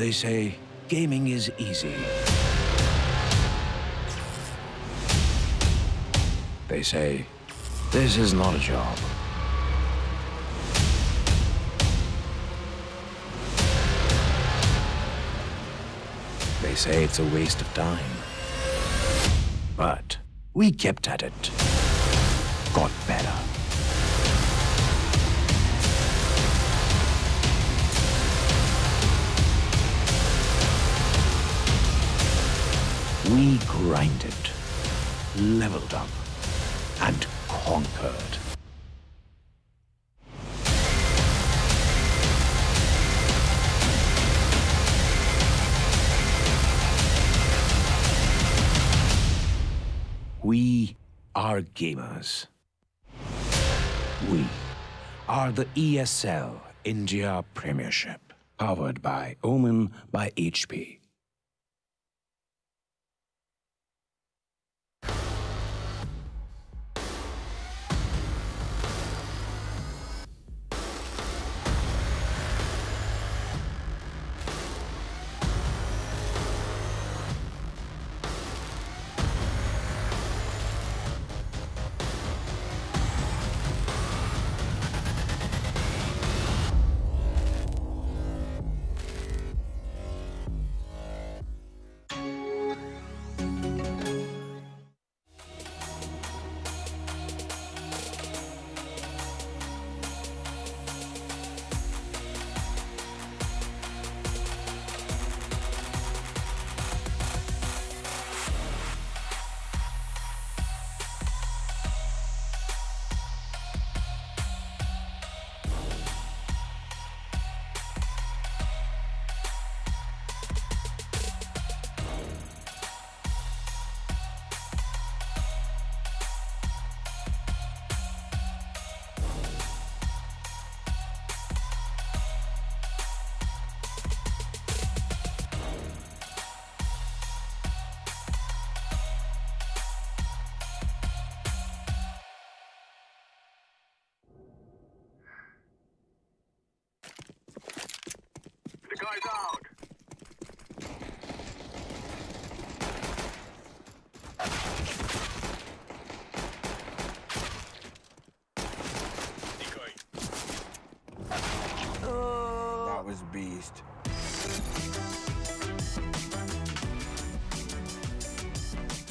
They say gaming is easy. They say this is not a job. They say it's a waste of time. But we kept at it. Got better. We grinded, leveled up, and conquered. We are gamers. We are the ESL India Premiership, powered by Omen by HP. Guys out! That was beast.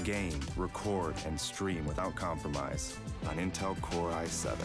Game, record, and stream without compromise on Intel Core i7.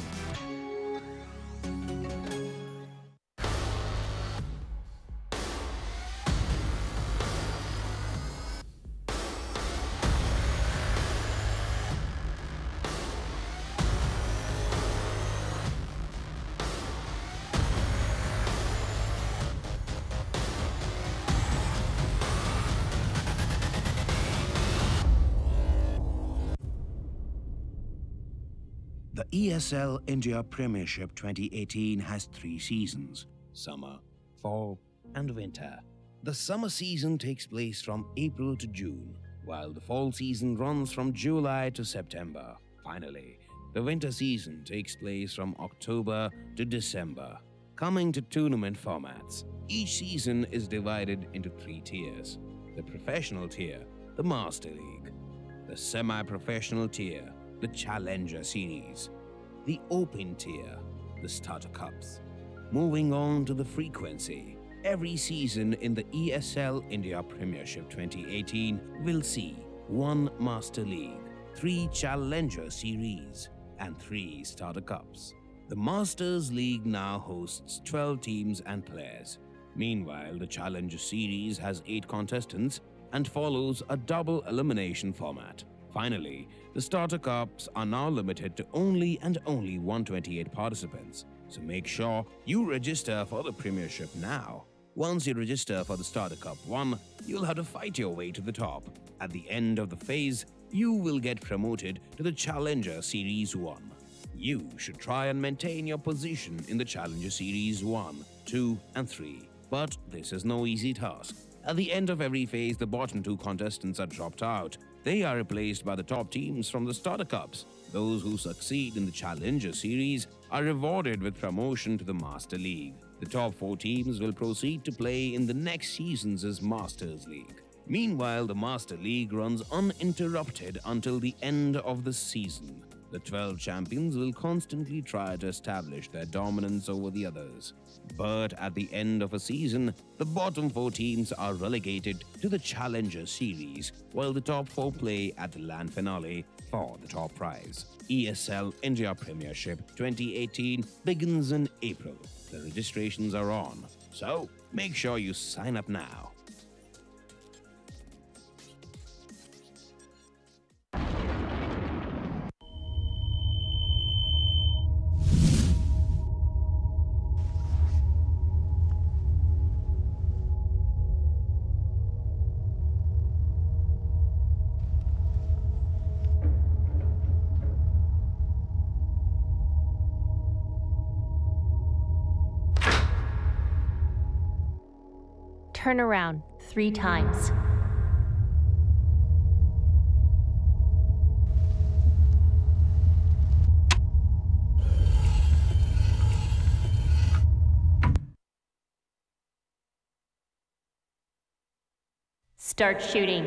The ESL India Premiership 2018 has 3 seasons: summer, fall, and winter. The summer season takes place from April to June, while the fall season runs from July to September. Finally, the winter season takes place from October to December. Coming to tournament formats, each season is divided into 3 tiers: the professional tier, the Master League; the semi-professional tier, the Challenger Series; the Open tier, the Starter Cups. Moving on to the frequency, every season in the ESL India Premiership 2018 will see 1 Master League, 3 Challenger Series, and 3 Starter Cups. The Masters League now hosts 12 teams and players. Meanwhile, the Challenger Series has 8 contestants and follows a double elimination format. Finally, the Starter Cups are now limited to only 128 participants, so make sure you register for the Premiership now. Once you register for the Starter Cup 1, you'll have to fight your way to the top. At the end of the phase, you will get promoted to the Challenger Series 1. You should try and maintain your position in the Challenger Series 1, 2, and 3. But this is no easy task. At the end of every phase, the bottom 2 contestants are dropped out. They are replaced by the top teams from the Starter Cups. Those who succeed in the Challenger Series are rewarded with promotion to the Master League. The top 4 teams will proceed to play in the next season's Masters League. Meanwhile, the Master League runs uninterrupted until the end of the season. The 12 champions will constantly try to establish their dominance over the others. But at the end of a season, the bottom 4 teams are relegated to the Challenger Series, while the top 4 play at the Land Finale for the top prize. ESL India Premiership 2018 begins in April. The registrations are on, so make sure you sign up now. Turn around 3 times. Start shooting.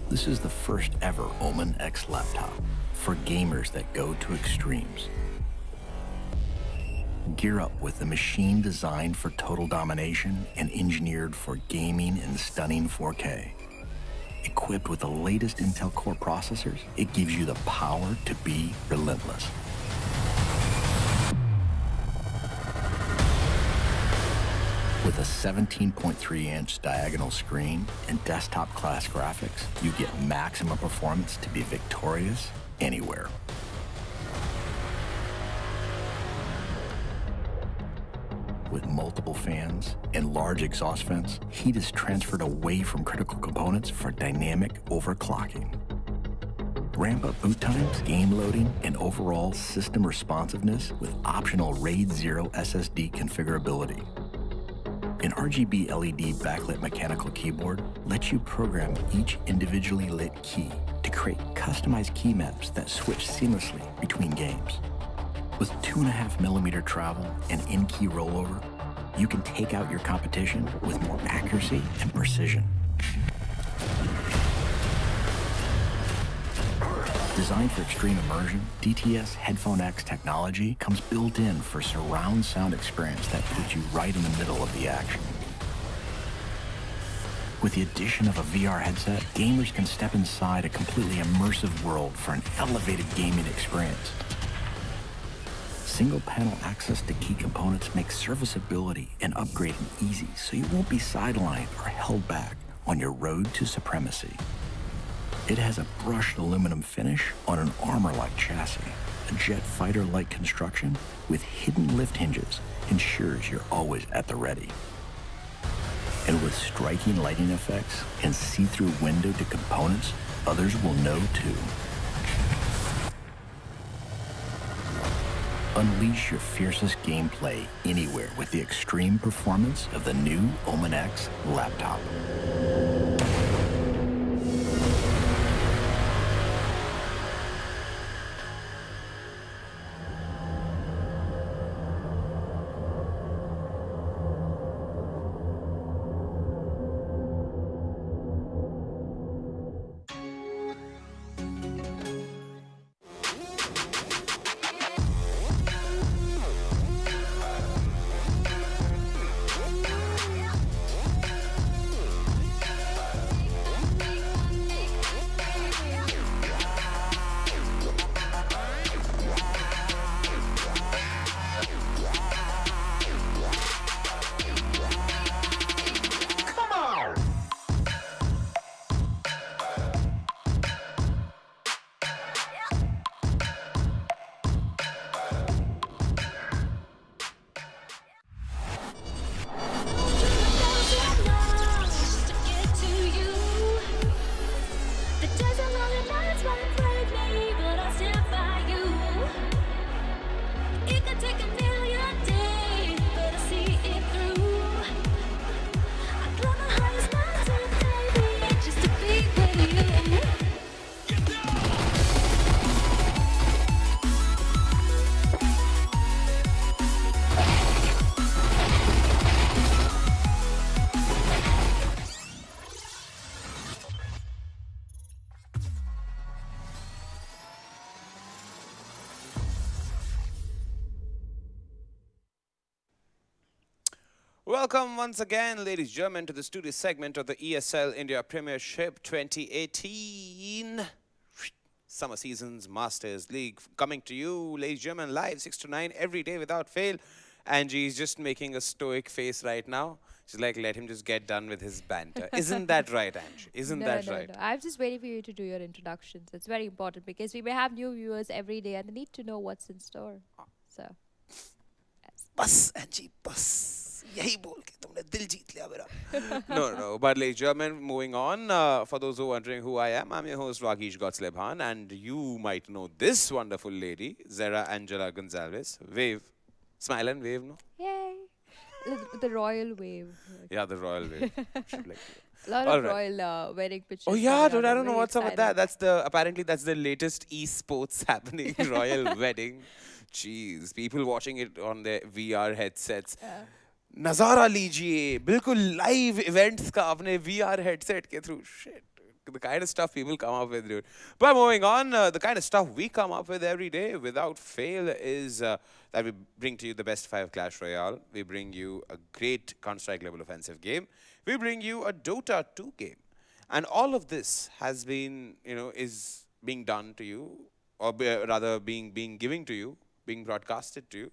This is the first ever Omen X laptop for gamers that go to extremes. Gear up with the machine designed for total domination and engineered for gaming in stunning 4K. Equipped with the latest Intel Core processors, it gives you the power to be relentless. With a 17.3-inch diagonal screen and desktop-class graphics, you get maximum performance to be victorious anywhere. With multiple fans and large exhaust vents, heat is transferred away from critical components for dynamic overclocking. Ramp up boot times, game loading, and overall system responsiveness with optional RAID 0 SSD configurability. An RGB LED backlit mechanical keyboard lets you program each individually lit key to create customized key maps that switch seamlessly between games. With 2.5mm travel and in-key rollover, you can take out your competition with more accuracy and precision. Designed for extreme immersion, DTS Headphone X technology comes built in for surround sound experience that puts you right in the middle of the action. With the addition of a VR headset, gamers can step inside a completely immersive world for an elevated gaming experience. Single-panel access to key components makes serviceability and upgrading easy, so you won't be sidelined or held back on your road to supremacy. It has a brushed aluminum finish on an armor-like chassis. A jet fighter-like construction with hidden lift hinges ensures you're always at the ready. And with striking lighting effects and see-through window to components, others will know too. Unleash your fiercest gameplay anywhere with the extreme performance of the new Omen X laptop. Welcome once again, ladies and gentlemen, to the studio segment of the ESL India Premiership 2018. Summer Seasons Masters League coming to you, ladies and gentlemen, live 6 to 9 every day without fail. Angie's just making a stoic face right now. She's like, let him just get done with his banter. Isn't that right, Angie? Isn't that right? No. I'm just waiting for you to do your introductions. It's very important because we may have new viewers every day and they need to know what's in store. So, yes. Bus, Angie, bus. यही बोल के तुमने दिल जीत लिया मेरा. No. But ladies and gentlemen, moving on. For those who are wondering who I am, I'm your host Ragish Gotslebhan, and you might know this wonderful lady, Zara Angela Gonzalez. Wave, smile and wave, no? Yay! The royal wave. Yeah, the royal wave. A lot of royal wedding pictures. Oh yeah, dude, I don't know really what's up with that. Apparently that's the latest esports happening. Royal wedding. Jeez, people watching it on their VR headsets. नज़ारा लीजिए बिल्कुल live events का अपने VR headset के through. Shit, the kind of stuff people come up with, dude. But moving on, the kind of stuff we come up with every day without fail is that we bring to you the best 5 Clash Royale. We bring you a great Counter-Strike level offensive game. We bring you a Dota 2 game. And all of this has been, is being done to you, or rather being given to you, being broadcasted to you,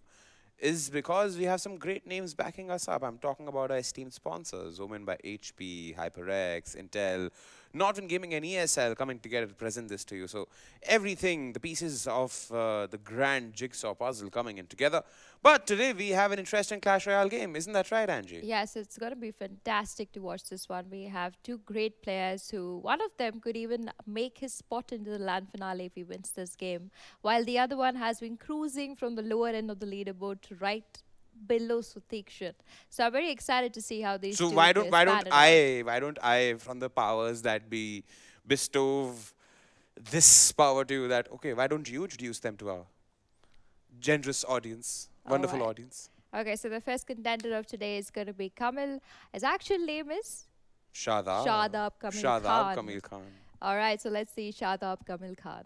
is because we have some great names backing us up. I'm talking about our esteemed sponsors, Omen by HP, HyperX, Intel, Norton Gaming and ESL coming together to present this to you. So everything, the pieces of the grand jigsaw puzzle coming in together. But today we have an interesting Clash Royale game. Isn't that right, Angie? Yes, it's going to be fantastic to watch this one. We have 2 great players who, one of them could even make his spot into the land finale if he wins this game, while the other one has been cruising from the lower end of the leaderboard to right below Sutikshan. So I'm very excited to see how these two why don't I from the powers that be bestow this power to you, that okay, why don't you introduce them to our generous audience, wonderful audience? Okay, so the first contender of today is going to be Kamil. His actual name is Shadab Kamil Khan. All right, so let's see Shadab Kamil Khan.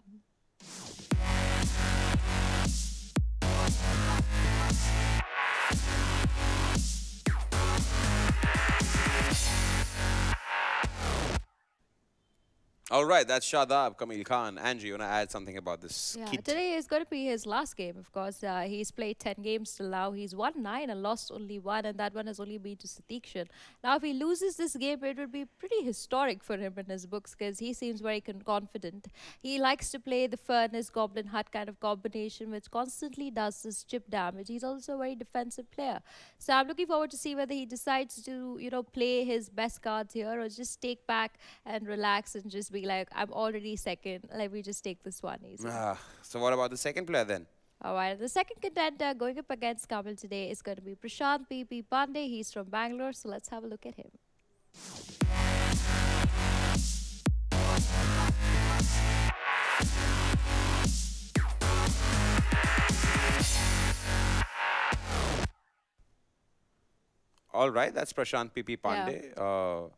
All right, that's Shadab Kamil Khan. Angie, you want to add something about this kid? Today is going to be his last game, of course. He's played 10 games till now. He's won 9 and lost only 1, and that one has only been to Satikshan. Now, if he loses this game, it would be pretty historic for him in his books because he seems very confident. He likes to play the Furnace Goblin Hut kind of combination, which constantly does this chip damage. He's also a very defensive player. So I'm looking forward to see whether he decides to, play his best cards here or just take back and relax and just be like, I'm already second. Let me just take this one easy. So what about the second player then? All right, the second contender going up against Kamil today is going to be Prashant P.P. Pandey. He's from Bangalore, so let's have a look at him. All right, that's Prashant P.P. Pandey.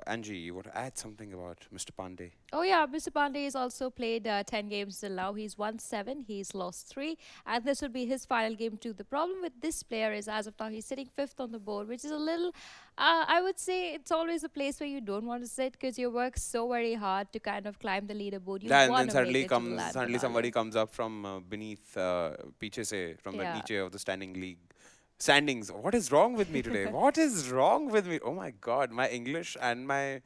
Angie, you want to add something about Mr. Pandey? Oh yeah, Mr. Pandey has also played 10 games till now. He's won 7, he's lost 3, and this would be his final game too. The problem with this player is, as of now, he's sitting 5th on the board, which is a little, I would say it's always a place where you don't want to sit because you work so very hard to kind of climb the leaderboard. You And want then to suddenly make it to the land suddenly finale. somebody comes up from beneath, piche se, from the Yeah. niche of the standings. What is wrong with me today? What is wrong with me? Oh my God, my English and my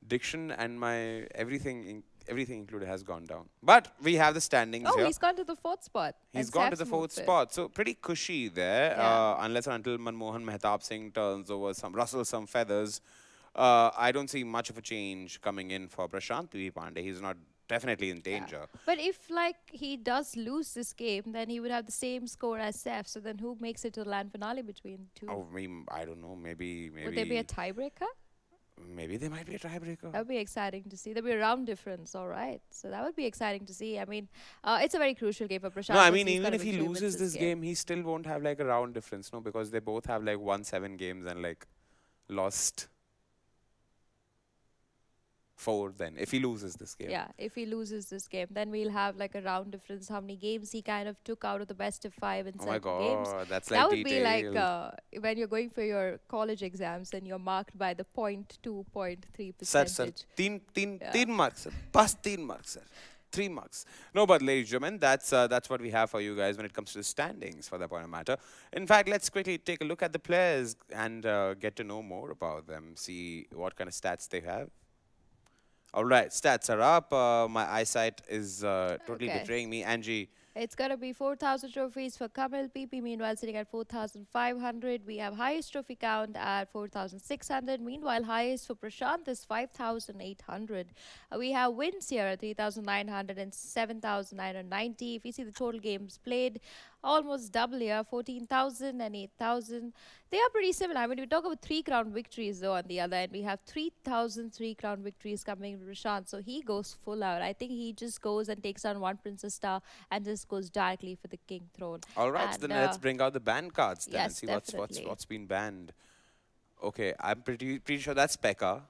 diction and my everything included has gone down. But we have the standings Oh, here. he's gone to the 4th spot. He's and gone to Saif's the 4th moved fifth. spot. So pretty cushy there, Yeah. unless and until Manmohan Mehtab Singh turns over rustles some feathers. I don't see much of a change coming in for Prashant P.P. Pandey. He's not definitely in danger. But if like he does lose this game, then he would have the same score as Saif. So then who makes it to the land finale between two? Oh, I don't know. Maybe. Would there be a tiebreaker? Maybe there might be a tiebreaker. That would be exciting to see. There'd be a round difference, all right. So that would be exciting to see. I mean, it's a very crucial game for Prashant. No, I because mean, he's even gotta if make he sure he wins loses this game, he still won't have like a round difference, no? Because they both have like won 7 games and like lost 4 then, if he loses this game. Yeah, if he loses this game, then we'll have like a round difference. How many games he kind of took out of the best of 5 in Oh my 7 games. God, that's like That would be detailed. like when you're going for your college exams and you're marked by the 0.2, 0.3 Sir, percentage. teen marks, sir. Bas 3 marks, sir. 3 marks. No, but ladies and gentlemen, that's what we have for you guys when it comes to the standings, for that point of matter. In fact, let's quickly take a look at the players and get to know more about them, see what kind of stats they have. All right, stats are up. My eyesight is totally Okay. betraying me. Angie, It's going to be 4,000 trophies for Kamil. PP, meanwhile, sitting at 4,500. We have highest trophy count at 4,600. Meanwhile, highest for Prashant is 5,800. We have wins here at 3,900 and 7,990. If you see the total games played, almost double here, 14,000 and 8,000. They are pretty similar. I mean, we talk about 3 crown victories, though, on the other end. We have 3,000 3-crown victories coming from Prashant. So he goes full out. I think he just goes and takes on 1 Princess Star and just goes directly for the king throne. all right, so And, then let's bring out the ban cards then and yes, see definitely. what's been banned. Okay, I'm pretty sure that's Pekka.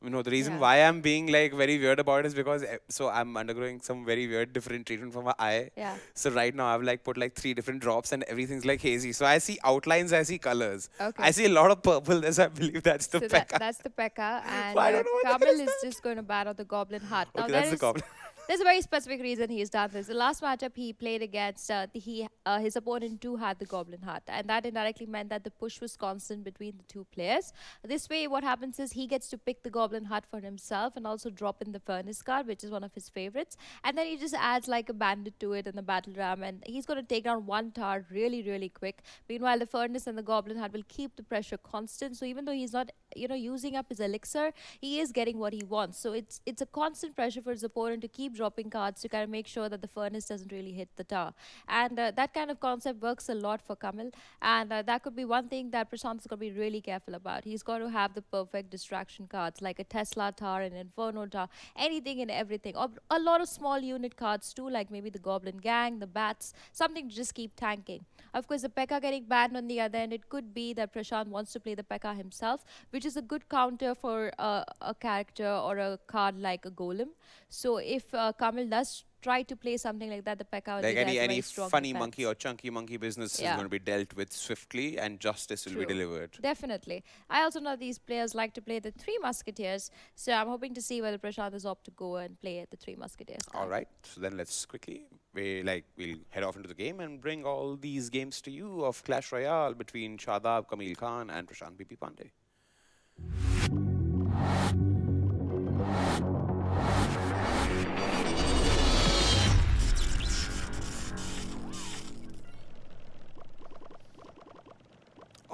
You know, the reason Yeah. why I'm being like very weird about it is because so I'm undergoing some very weird different treatment for my eye. Yeah. So right now I've like put like 3 different drops and everything's like hazy. So I see outlines, I see colors. Okay. I see a lot of purple. So I believe that's the So Pekka. that's the Pekka. And I don't know what the hell Kamil is is just going to bat out the Goblin Heart. Now, Okay, there that's the is- goblin. There's a very specific reason he's done this. The last matchup he played against, his opponent too had the Goblin Heart. And that indirectly meant that the push was constant between the 2 players. This way, what happens is he gets to pick the Goblin Heart for himself and also drop in the Furnace card, which is one of his favorites. And then he just adds like a Bandit to it in the Battle Ram. And he's going to take down 1 tower really, really quick. Meanwhile, the Furnace and the Goblin Heart will keep the pressure constant. So even though he's not, using up his elixir, he is getting what he wants. So it's a constant pressure for his opponent to keep dropping cards to kind of make sure that the Furnace doesn't really hit the tower. And that kind of concept works a lot for Kamil. And that could be one thing that Prashant is going to be really careful about. He's got to have the perfect distraction cards like a Tesla tower, an Inferno tower, anything and everything. Or a lot of small unit cards too, like maybe the Goblin Gang, the Bats, something to just keep tanking. Of course, the Pekka getting banned on the other end, it could be that Prashant wants to play the Pekka himself, which is a good counter for a character or a card like a Golem. So if Kamil does try to play something like that, the Pekka will Like be any strong funny defense. monkey or chunky monkey business is Yeah. going to be dealt with swiftly and justice will be True. delivered. Definitely. I also know these players like to play the 3 Musketeers, so I'm hoping to see whether Prashant is opt to go and play the 3 Musketeers. All right, so then let's quickly, we'll head off into the game and bring all these games to you of Clash Royale between Shadab, Kamil Khan and Prashant P.P. Pandey.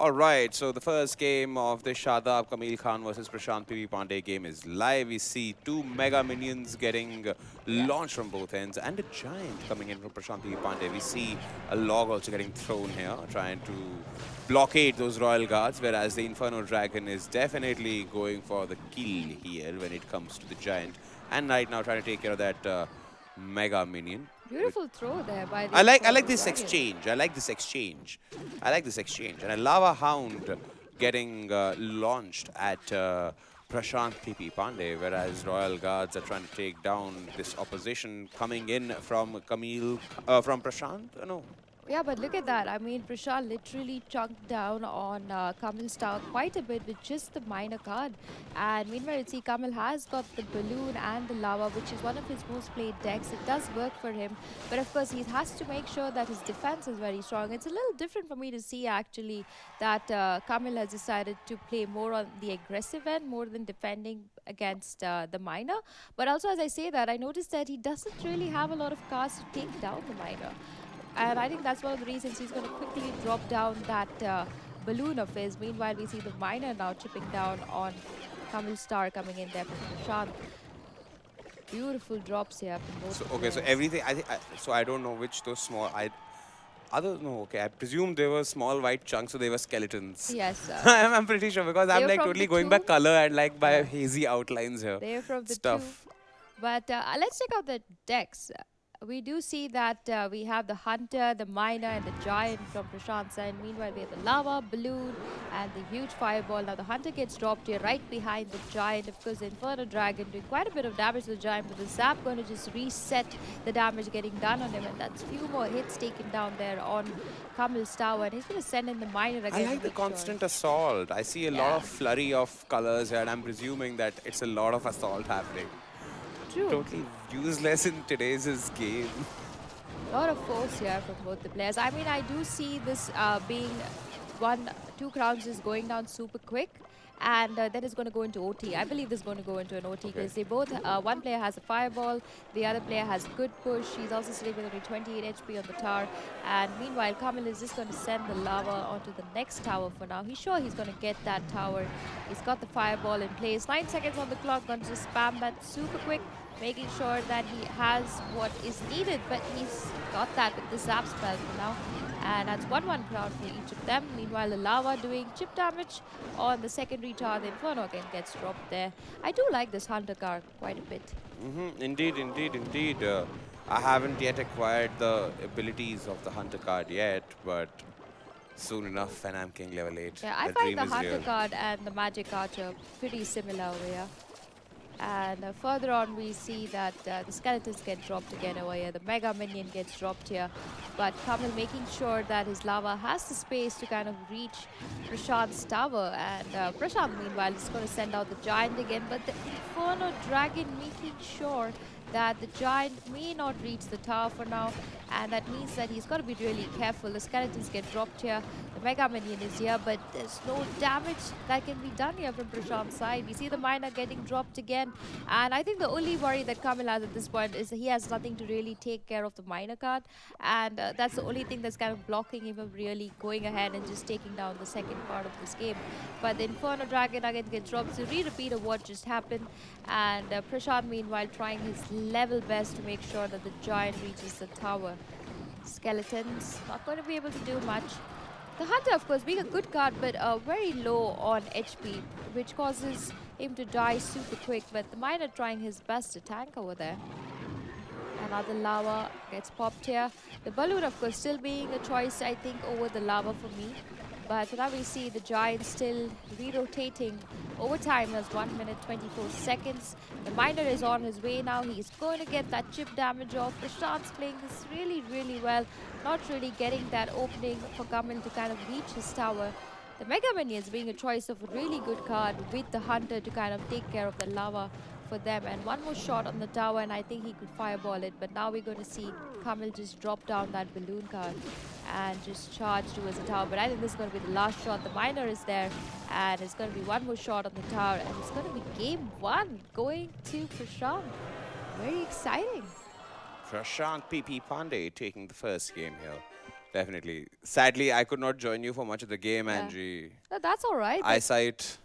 All right, so the first game of the Shadab Kamil Khan versus Prashant P.V. Pandey game is live. We see two mega minions getting launched from both ends and a giant coming in from Prashant P.V. Pandey. We see a log also getting thrown here, trying to blockade those Royal Guards, whereas the Inferno Dragon is definitely going for the kill here when it comes to the giant. And right now trying to take care of that mega minion. Beautiful throw there by the I like this Dragon. exchange. I like this exchange. And a Lava Hound getting launched at Prashant P.P. Pandey, whereas Royal Guards are trying to take down this opposition coming in from Kamil, from Prashant. No. Yeah, but look at that. I mean, Prashant literally chunked down on Kamil's tower quite a bit with just the minor card. And meanwhile, you see Kamil has got the balloon and the lava, which is one of his most played decks. It does work for him. But of course, he has to make sure that his defense is very strong. It's a little different for me to see, actually, that Kamil has decided to play more on the aggressive end, more than defending against the minor. But also, as I say that, I noticed that he doesn't really have a lot of cards to take down the minor. And I think that's one of the reasons he's going to quickly drop down that balloon of his. Meanwhile, we see the miner now chipping down on Kamil's star coming in there from Prashant. Beautiful drops here from both. So, okay, so everything. So I don't know which those small. I presume they were small white chunks, so they were skeletons. Yes. I'm pretty sure because I'm like totally going by two. color and like by hazy outlines here. They're from the Stuff. two. But let's check out the decks. We do see that we have the Hunter, the Miner, and the Giant from Prashant's side. Meanwhile, we have the Lava, Balloon, and the huge Fireball. Now, the Hunter gets dropped here right behind the Giant. Of course, the Inferno Dragon doing quite a bit of damage to the Giant, but the Zap going to just reset the damage getting done on him. And that's few more hits taken down there on Kamil's tower. And he's going to send in the Miner again. I like the constant assault. I see a lot of flurry of colors here, and I'm presuming that it's a lot of assault happening. True. Totally useless in today's game. A lot of force here from both the players. I mean, I do see this being 2 crowns is going down super quick. And then it's going to go into OT. I believe this is going to go into an OT because they both, one player has a fireball, the other player has good push. He's also sitting with only 28 HP on the tower. And meanwhile, Kamil is just going to send the lava onto the next tower for now. He's sure he's going to get that tower. He's got the fireball in place. 9 seconds on the clock, going to just spam that super quick, making sure that he has what is needed. But he's got that with the zap spell for now. And that's 1-1 crown for each of them. Meanwhile, the lava doing chip damage on the secondary tower. The Inferno again gets dropped there. I do like this Hunter card quite a bit. Indeed. I haven't yet acquired the abilities of the Hunter card yet, but soon enough when I'm King level 8. Yeah, I find the Hunter card and the Magic Archer pretty similar over here. And further on, we see that the skeletons get dropped again over here. The Mega Minion gets dropped here. But Kamil making sure that his lava has the space to kind of reach Prashant's tower. And Prashant, meanwhile, is going to send out the Giant again. But the Inferno Dragon making sure that the Giant may not reach the tower for now. And that means that he's got to be really careful. The skeletons get dropped here. The Mega Minion is here, but there's no damage that can be done here from Prashant's side. We see the Miner getting dropped again. And I think the only worry that Kamil has at this point is that he has nothing to really take care of the Miner card. And that's the only thing that's kind of blocking him from really going ahead and just taking down the second part of this game. But the Inferno Dragon again gets dropped. So repeat of what just happened. And Prashant, meanwhile, trying his level best to make sure that the Giant reaches the tower. Skeletons not going to be able to do much. The Hunter, of course, being a good card, but very low on HP, which causes him to die super quick. But the Miner trying his best to tank over there. Another lava gets popped here. The Balloon, of course, still being a choice, I think, over the lava for me. But now we see the Giant still re-rotating over time. That's 1 minute 24 seconds. The Miner is on his way now. He's going to get that chip damage off. Prashant's playing this really well. Not really getting that opening for Kamil to kind of reach his tower. The Mega Minions being a choice of a really good card with the Hunter to kind of take care of the lava for them. And one more shot on the tower and I think he could fireball it. But now we're going to see Kamil just drop down that balloon card and just charge towards the tower. But I think this is going to be the last shot. The Miner is there and it's going to be one more shot on the tower and it's going to be game 1 going to Prashant. Very exciting. Prashant P.P. Pandey taking the first game here. Definitely. Sadly, I could not join you for much of the game, Yeah. Angie. No, that's all right. but Eyesight.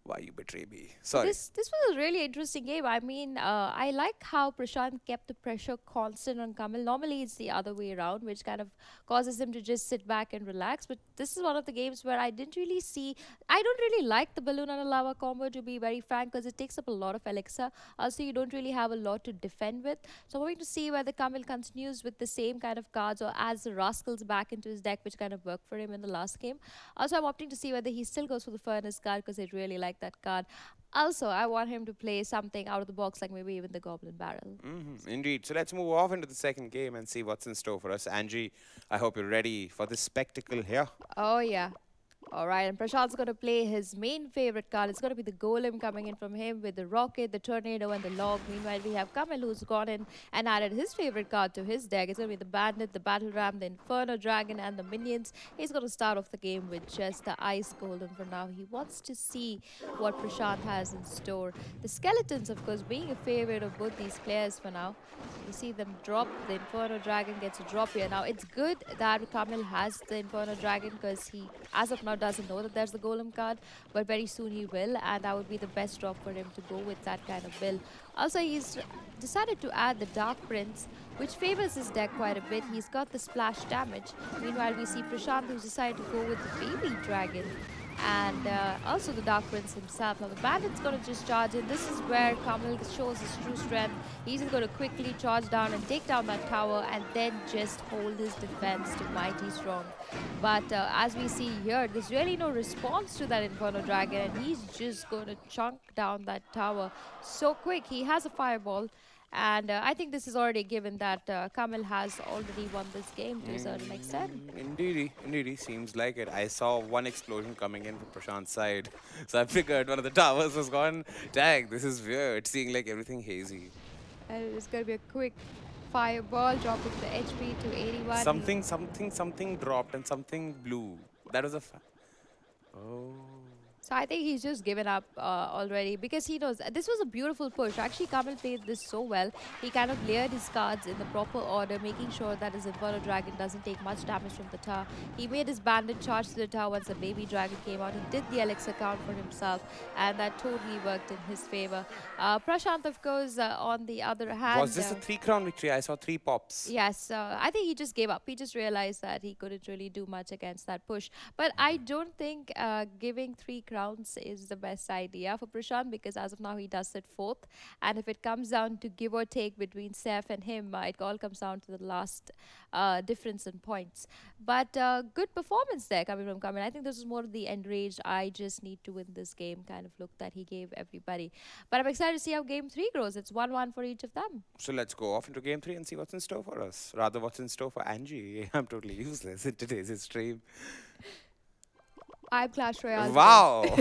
Why you betray me? Sorry. This was a really interesting game. I mean, I like how Prashant kept the pressure constant on Kamil. Normally, it's the other way around, which kind of causes him to just sit back and relax. But this is one of the games where I didn't really see. I don't really like the balloon and a lava combo, to be very frank, because it takes up a lot of elixir. Also, you don't really have a lot to defend with. So I'm going to see whether Kamil continues with the same kind of cards or adds the Rascals back into his deck, which kind of worked for him in the last game. Also, I'm opting to see whether he still goes for the Furnace card, because I really like that card. Also, I want him to play something out of the box, like maybe even the Goblin Barrel. Indeed. So let's move off into the second game and see what's in store for us. Angie, I hope you're ready for this spectacle here. Oh, yeah. All right, and Prashant's going to play his main favorite card. It's going to be the Golem coming in from him with the Rocket, the Tornado, and the Log. Meanwhile, we have Kamil, who's gone in and added his favorite card to his deck. It's going to be the Bandit, the Battle Ram, the Inferno Dragon, and the Minions. He's going to start off the game with just the Ice Golem for now. He wants to see what Prashant has in store. The Skeletons, of course, being a favorite of both these players for now. You see them drop. The Inferno Dragon gets a drop here. Now, it's good that Kamil has the Inferno Dragon, because he, as of now, doesn't know that there's the Golem card, but very soon he will, and that would be the best drop for him to go with that kind of build. Also, he's decided to add the Dark Prince, which favors his deck quite a bit. He's got the splash damage. Meanwhile, we see Prashant, who's decided to go with the Baby Dragon, and also the Dark Prince himself. Now the Bandit's going to just charge in. This is where Kamil shows his true strength. He's going to quickly charge down and take down that tower, and then just hold his defense to mighty strong. But as we see here, there's really no response to that Inferno Dragon, and he's just going to chunk down that tower so quick. He has a Fireball. And I think this is already given that Kamil has already won this game to a certain extent. Indeed, seems like it. I saw one explosion coming in from Prashant's side. So I figured one of the towers was gone. Dang, this is weird, seeing like everything hazy. And it's going to be a quick Fireball, dropping the HP to 81. Something dropped and something blew. That was a... Oh... So I think he's just given up already, because he knows this was a beautiful push. Actually, Kamil played this so well. He kind of layered his cards in the proper order, making sure that his Inferno Dragon doesn't take much damage from the tower. He made his Bandit charge to the tower once the Baby Dragon came out. He did the elixir count for himself, and that totally worked in his favor. Prashant, of course, on the other hand... Was this a 3-crown victory? I saw 3 pops. Yes, I think he just gave up. He just realized that he couldn't really do much against that push. But I don't think giving 3 crowns is the best idea for Prashant, because as of now he does sit 4th, and if it comes down to give or take between Seth and him, it all comes down to the last difference in points. But good performance there coming from Kamil. I think this is more of the enraged, I just need to win this game kind of look that he gave everybody. But I'm excited to see how game 3 goes. It's 1-1 for each of them. So let's go off into game 3 and see what's in store for us. Rather, what's in store for Angie. I'm totally useless in today's stream. I'm Clash Royale. Wow!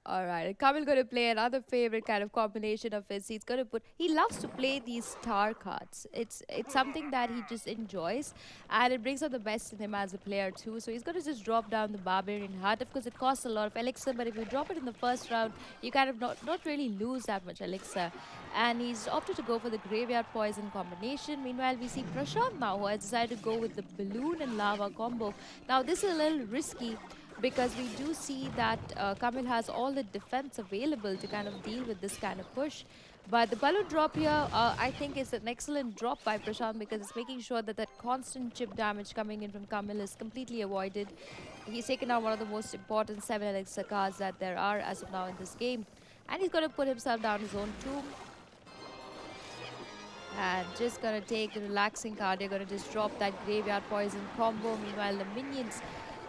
Alright, Kamil going to play another favorite kind of combination of his. He's going to put... He loves to play these star cards. It's something that he just enjoys, and it brings out the best in him as a player too. So he's going to just drop down the Barbarian Heart. Of course, it costs a lot of elixir, but if you drop it in the first round, you kind of not really lose that much elixir. And he's opted to go for the Graveyard Poison combination. Meanwhile, we see Prashant now, who has decided to go with the Balloon and Lava combo. Now, this is a little risky, because we do see that Kamil has all the defense available to kind of deal with this kind of push. But the balloon drop here, I think, is an excellent drop by Prashant, because it's making sure that that constant chip damage coming in from Kamil is completely avoided. He's taken out one of the most important 7 elixir cards that there are as of now in this game. And he's going to put himself down his own tomb. And just going to take the relaxing card. They're going to just drop that Graveyard Poison combo. Meanwhile, the minions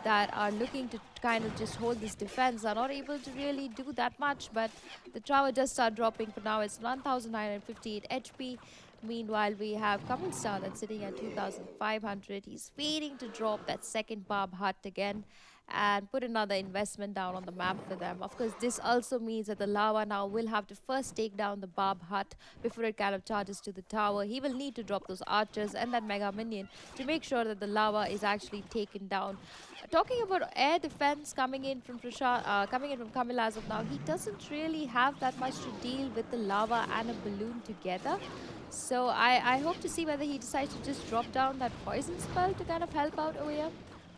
that are looking to kind of just hold this defense are not able to really do that much, but the tower does start dropping. For now, it's 1,958 HP. Meanwhile, we have Kamil Star that's sitting at 2,500. He's waiting to drop that second Barb Hut again and put another investment down on the map for them. Of course, this also means that the Lava now will have to first take down the Barb Hut before it kind of charges to the tower. He will need to drop those archers and that Mega Minion to make sure that the Lava is actually taken down. Talking about air defense coming in from Kamil as of now, he doesn't really have that much to deal with the Lava and a balloon together. So I hope to see whether he decides to just drop down that poison spell to kind of help out over here.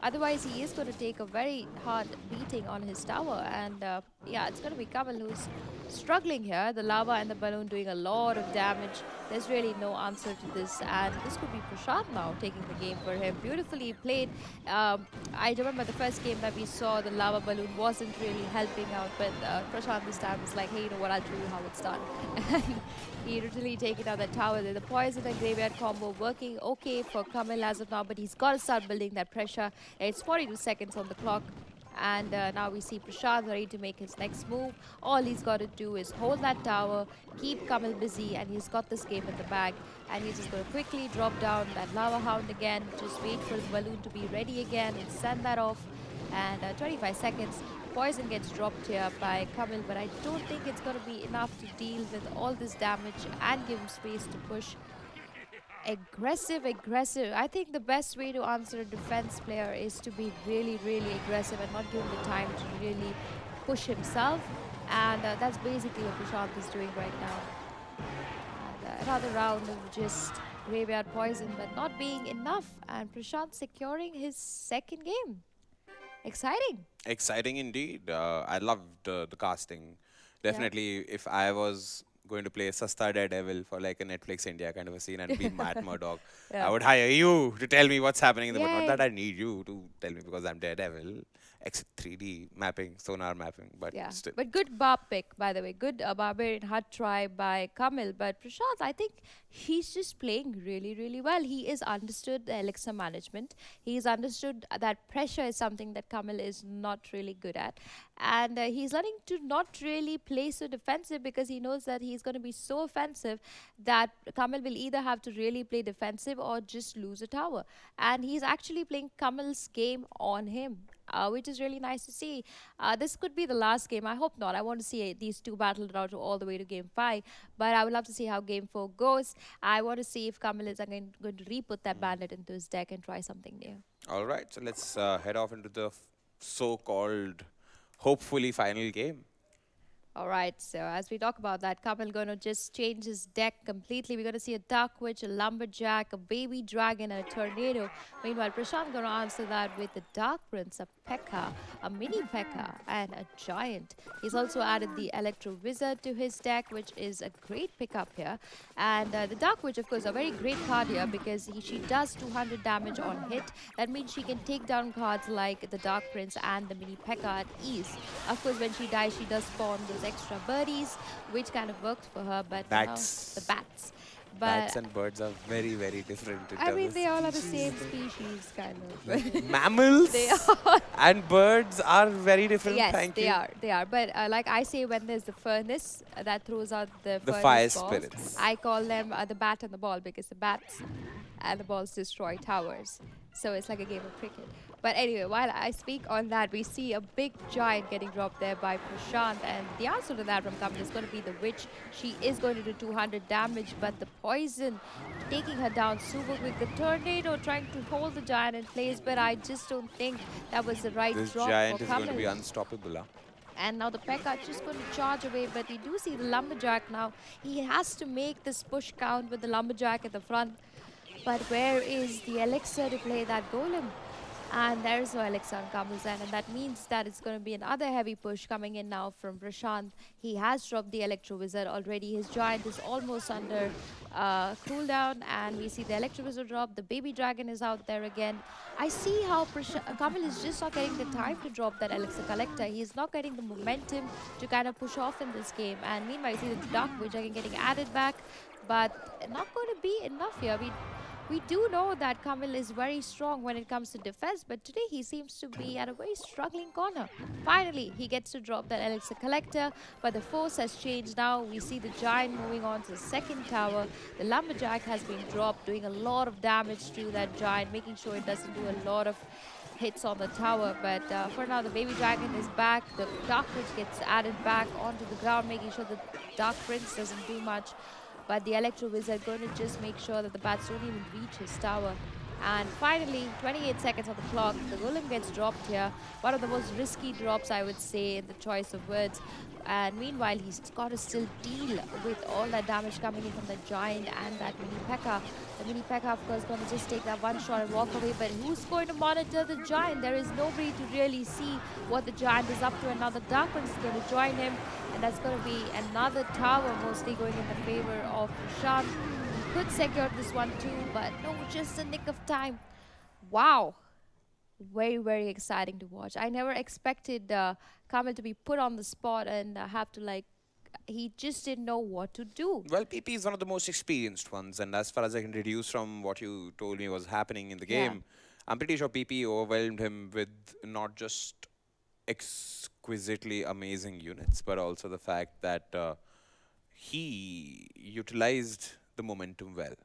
Otherwise, he is going to take a very hard beating on his tower. And yeah, it's going to be Kamil who's struggling here. The lava and the balloon doing a lot of damage. There's really no answer to this. And this could be Prashant now taking the game for him. Beautifully played. I remember the first game that we saw, the lava balloon wasn't really helping out. But Prashant this time was like, hey, you know what, I'll show you how it's done. And he literally taken out that tower there. The poison and graveyard combo working okay for Kamil as of now. But he's got to start building that pressure. It's 42 seconds on the clock. And now we see Prashant ready to make his next move. All he's got to do is hold that tower, keep Kamil busy, and he's got this game in the bag. And he's just going to quickly drop down that lava hound again. Just wait for the balloon to be ready again and send that off. And 25 seconds. Poison gets dropped here by Kamil, but I don't think it's going to be enough to deal with all this damage and give him space to push. Aggressive. I think the best way to answer a defense player is to be really, really aggressive and not give him the time to really push himself. And that's basically what Prashant is doing right now. And, another round of just graveyard poison, but not being enough. And Prashant securing his second game. Exciting. Exciting indeed. I loved the casting. Definitely, if I was going to play Sasta Daredevil for like a Netflix India kind of a scene and be Matt Murdock, I would hire you to tell me what's happening in the world. Not that I need you to tell me because I'm Daredevil. Except 3D mapping, sonar mapping, but still. But good barb pick, by the way. Good Barbarian Hut try by Kamil. But Prashant, I think he's just playing really, really well. He is understood the elixir management. He's understood that pressure is something that Kamil is not really good at. And he's learning to not really play so defensive because he knows that he's going to be so offensive that Kamil will either have to really play defensive or just lose a tower. And he's actually playing Kamil's game on him. Which is really nice to see. This could be the last game. I hope not. I want to see these two battle it out all the way to game 5. But I would love to see how game 4 goes. I want to see if Kamil is going to re-put that bandit into his deck and try something new. All right. So let's head off into the so-called, hopefully, final game. All right, so as we talk about that, Kamil going to just change his deck completely. We're going to see a Dark Witch, a Lumberjack, a Baby Dragon, and a Tornado. Meanwhile, Prashant going to answer that with a Dark Prince, a P.E.K.K.A., a Mini P.E.K.K.A., and a Giant. He's also added the Electro Wizard to his deck, which is a great pickup here. And the Dark Witch, of course, a very great card here because she does 200 damage on hit. That means she can take down cards like the Dark Prince and the Mini P.E.K.K.A. at ease. Of course, when she dies, she does spawn those extra birdies, which kind of worked for her, but bats. The bats. But bats and birds are very, very different. I mean, they all are the same species, kind of. Mammals they are. and birds are very different. Yes, Thank they you. are. They are. But like I say, when there's the furnace that throws out the fire balls, spirits, I call them the bat and the ball because the bats and the balls destroy towers. So it's like a game of cricket. But anyway, while I speak on that, we see a big giant getting dropped there by Prashant. And the answer to that from Kamil is going to be the witch. She is going to do 200 damage, but the poison taking her down super quick. The tornado trying to hold the giant in place, but I just don't think that was the right this drop giant for is Kamil. going to be unstoppable. Huh? And now the P.E.K.K.A. just going to charge away, but we do see the Lumberjack now. He has to make this push count with the Lumberjack at the front. But where is the elixir to play that golem? And there is no elixir on Kamil's end, and that means that it's going to be another heavy push coming in now from Prashant. He has dropped the Electro Wizard already. His giant is almost under cooldown, and we see the Electro Wizard drop. The Baby Dragon is out there again. I see how Kamil is just not getting the time to drop that Elixir Collector. He's not getting the momentum to kind of push off in this game. And meanwhile, you see the Dark Witch again getting added back, but not going to be enough here. We do know that Kamil is very strong when it comes to defense, but today he seems to be at a very struggling corner. Finally, he gets to drop that Elixir Collector, but the force has changed now. We see the Giant moving on to the second tower. The Lumberjack has been dropped, doing a lot of damage to that Giant, making sure it doesn't do a lot of hits on the tower. But for now, the Baby Dragon is back. The Dark Witch gets added back onto the ground, making sure the Dark Prince doesn't do much. But the Electro Wizard going to just make sure that the bats don't even reach his tower. And finally, 28 seconds on the clock, the golem gets dropped here. One of the most risky drops, I would say, in the choice of words. And meanwhile, he's got to still deal with all that damage coming in from the giant and that mini P.E.K.K.A. The mini P.E.K.K.A, of course, going to just take that one shot and walk away. But who's going to monitor the giant? There is nobody to really see what the giant is up to. Another Dark Prince is going to join him. And that's going to be another tower, mostly going in the favor of Prashant. He could secure this one too, but no, just a nick of time. Wow. Very, very exciting to watch. I never expected Kamil to be put on the spot and have to, like, he just didn't know what to do. Well, PP is one of the most experienced ones, and as far as I can deduce from what you told me was happening in the game, I'm pretty sure PP overwhelmed him with not just exquisitely amazing units, but also the fact that he utilized the momentum well.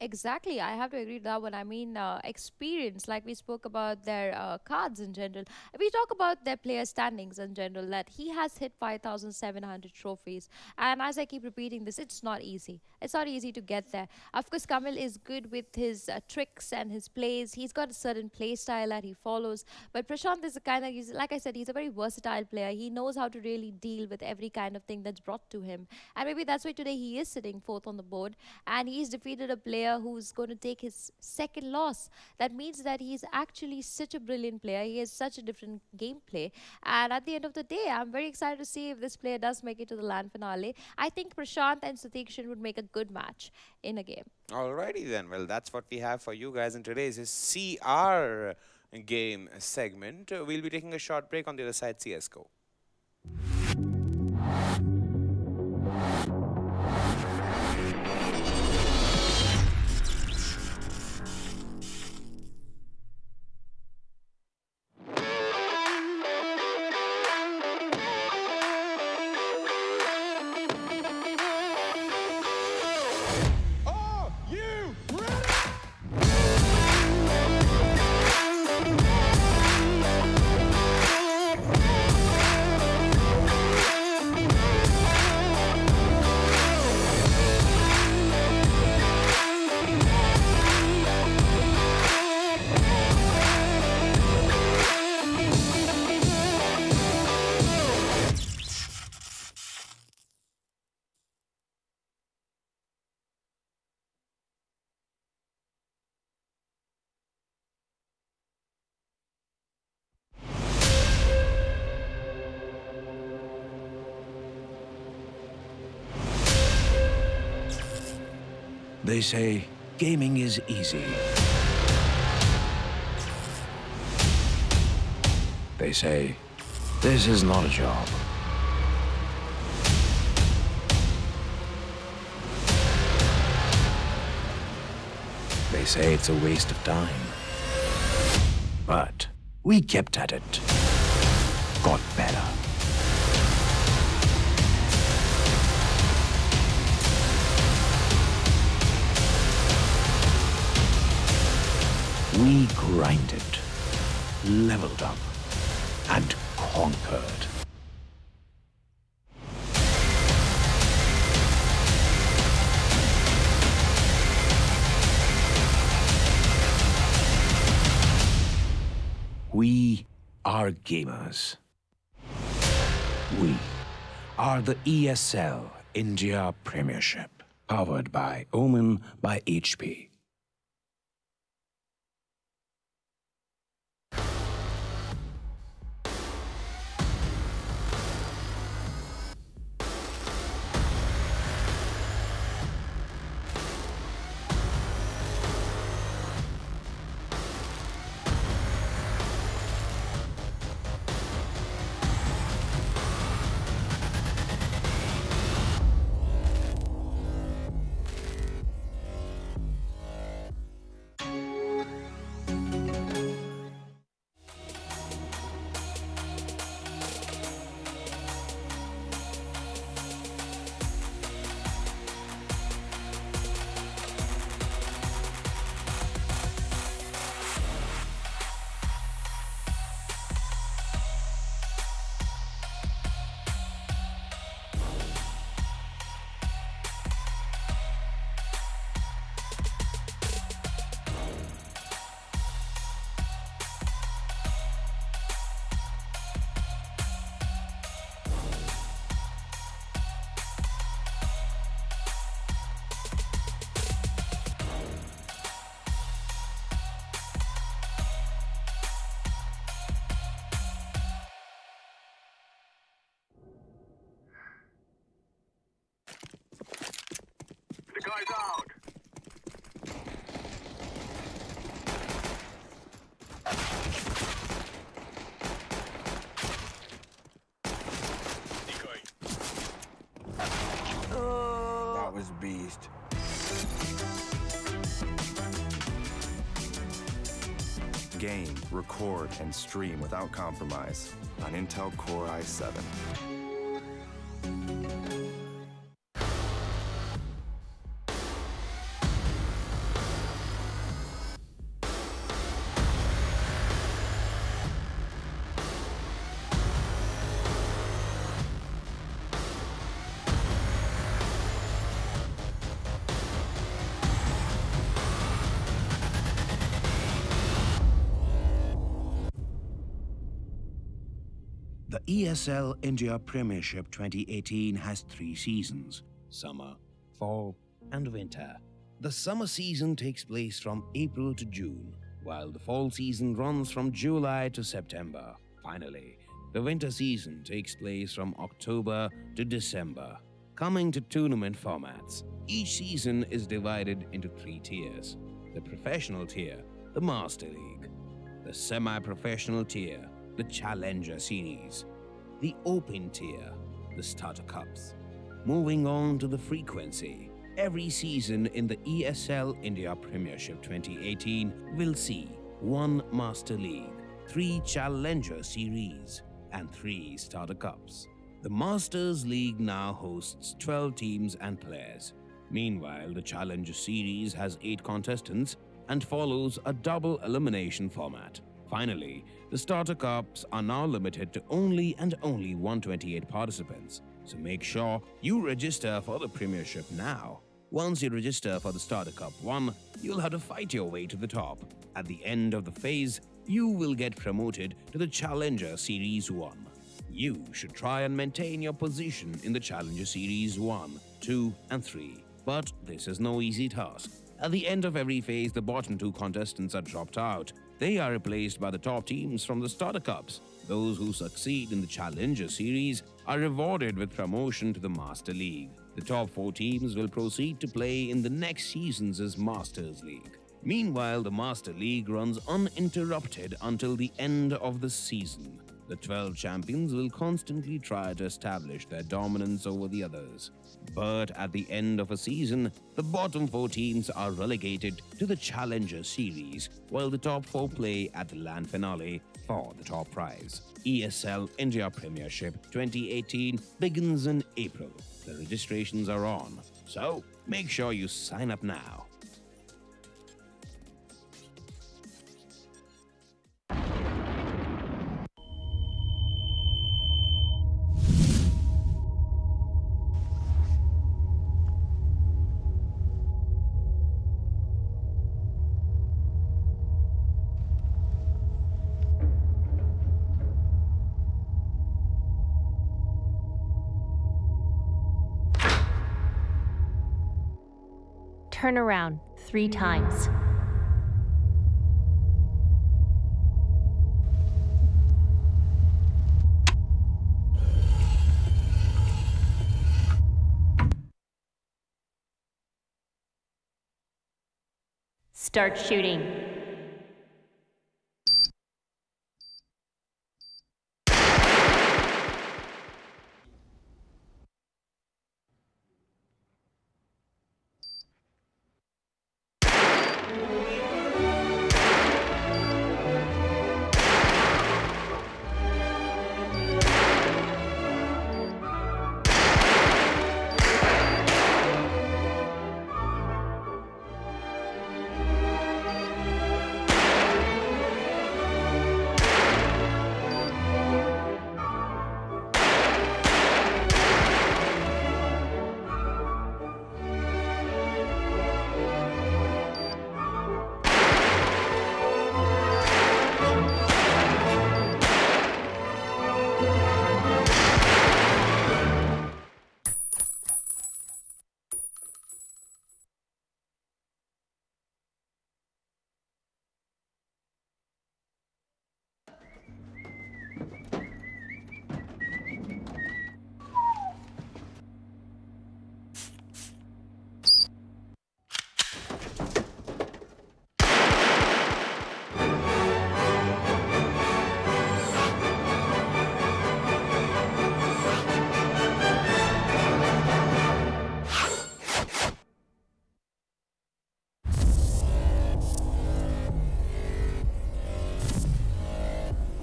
Exactly, I have to agree with that one. I mean, experience, like we spoke about their cards in general. We talk about their player standings in general, that he has hit 5,700 trophies. And as I keep repeating this, it's not easy. It's not easy to get there. Of course, Kamil is good with his tricks and his plays. He's got a certain play style that he follows. But Prashant is a kind of, like I said, he's a very versatile player. He knows how to really deal with every kind of thing that's brought to him. And maybe that's why today he is sitting fourth on the board. And he's defeated a player who's going to take his second loss. That means that he's actually such a brilliant player. He has such a different gameplay. And at the end of the day, I'm very excited to see if this player does make it to the LAN finale. I think Prashant and Satikshan would make a good match in a game. Alrighty then. Well, that's what we have for you guys in today's CR game segment. We'll be taking a short break. On the other side, CSGO. They say gaming is easy. They say this is not a job. They say it's a waste of time. But we kept at it. Got better. We grinded, leveled up, and conquered. We are gamers. We are the ESL India Premiership, powered by Omen by HP. Guys out. That was beast. Game, record, and stream without compromise on Intel Core i7. The ESL India Premiership 2018 has 3 seasons: summer, fall, and winter. The summer season takes place from April to June, while the fall season runs from July to September. Finally, the winter season takes place from October to December. Coming to tournament formats, each season is divided into 3 tiers: the professional tier, the Master League; the semi-professional tier, the Challenger Series; the Open tier, the Starter Cups. Moving on to the frequency, every season in the ESL India Premiership 2018 will see 1 Master League, 3 Challenger Series, and 3 Starter Cups. The Masters League now hosts 12 teams and players. Meanwhile, the Challenger Series has 8 contestants and follows a double elimination format. Finally, the Starter Cups are now limited to only 128 participants, so make sure you register for the Premiership now. Once you register for the Starter Cup 1, you'll have to fight your way to the top. At the end of the phase, you will get promoted to the Challenger Series 1. You should try and maintain your position in the Challenger Series 1, 2, and 3. But this is no easy task. At the end of every phase, the bottom 2 contestants are dropped out. They are replaced by the top teams from the Starter Cups. Those who succeed in the Challenger Series are rewarded with promotion to the Master League. The top 4 teams will proceed to play in the next season's Masters League. Meanwhile, the Master League runs uninterrupted until the end of the season. The 12 champions will constantly try to establish their dominance over the others. But at the end of a season, the bottom 4 teams are relegated to the Challenger Series, while the top 4 play at the land finale for the top prize. ESL India Premiership 2018 begins in April. The registrations are on, so make sure you sign up now. Turn around 3 times. Start shooting.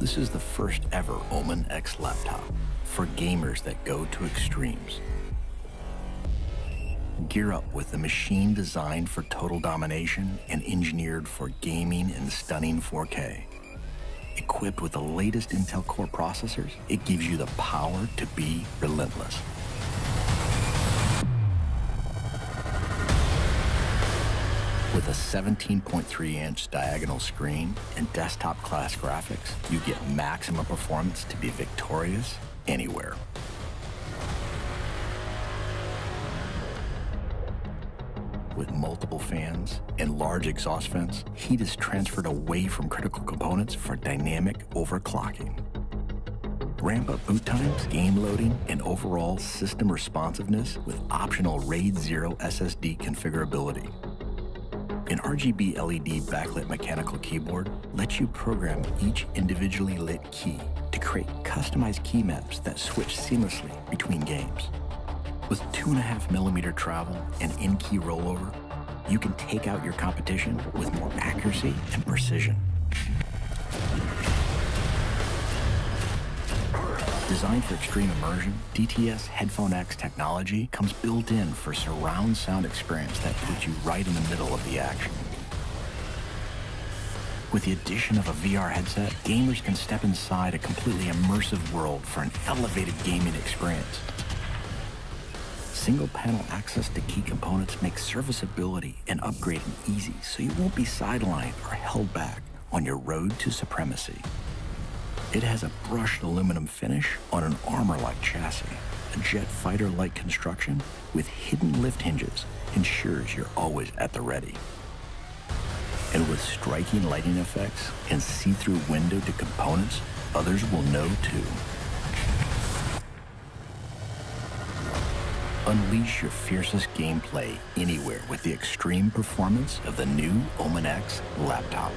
This is the first ever Omen X laptop for gamers that go to extremes. Gear up with the machine designed for total domination and engineered for gaming in stunning 4K. Equipped with the latest Intel Core processors, it gives you the power to be relentless. With a 17.3-inch diagonal screen and desktop-class graphics, you get maximum performance to be victorious anywhere. With multiple fans and large exhaust vents, heat is transferred away from critical components for dynamic overclocking. Ramp up boot times, game loading, and overall system responsiveness with optional RAID 0 SSD configurability. An RGB LED backlit mechanical keyboard lets you program each individually lit key to create customized key maps that switch seamlessly between games. With 2.5mm travel and in-key rollover, you can take out your competition with more accuracy and precision. Designed for extreme immersion, DTS Headphone X technology comes built in for surround sound experience that puts you right in the middle of the action. With the addition of a VR headset, gamers can step inside a completely immersive world for an elevated gaming experience. Single-panel access to key components makes serviceability and upgrading easy, so you won't be sidelined or held back on your road to supremacy. It has a brushed aluminum finish on an armor-like chassis. A jet fighter-like construction with hidden lift hinges ensures you're always at the ready. And with striking lighting effects and see-through window to components, others will know too. Unleash your fiercest gameplay anywhere with the extreme performance of the new Omen X laptop.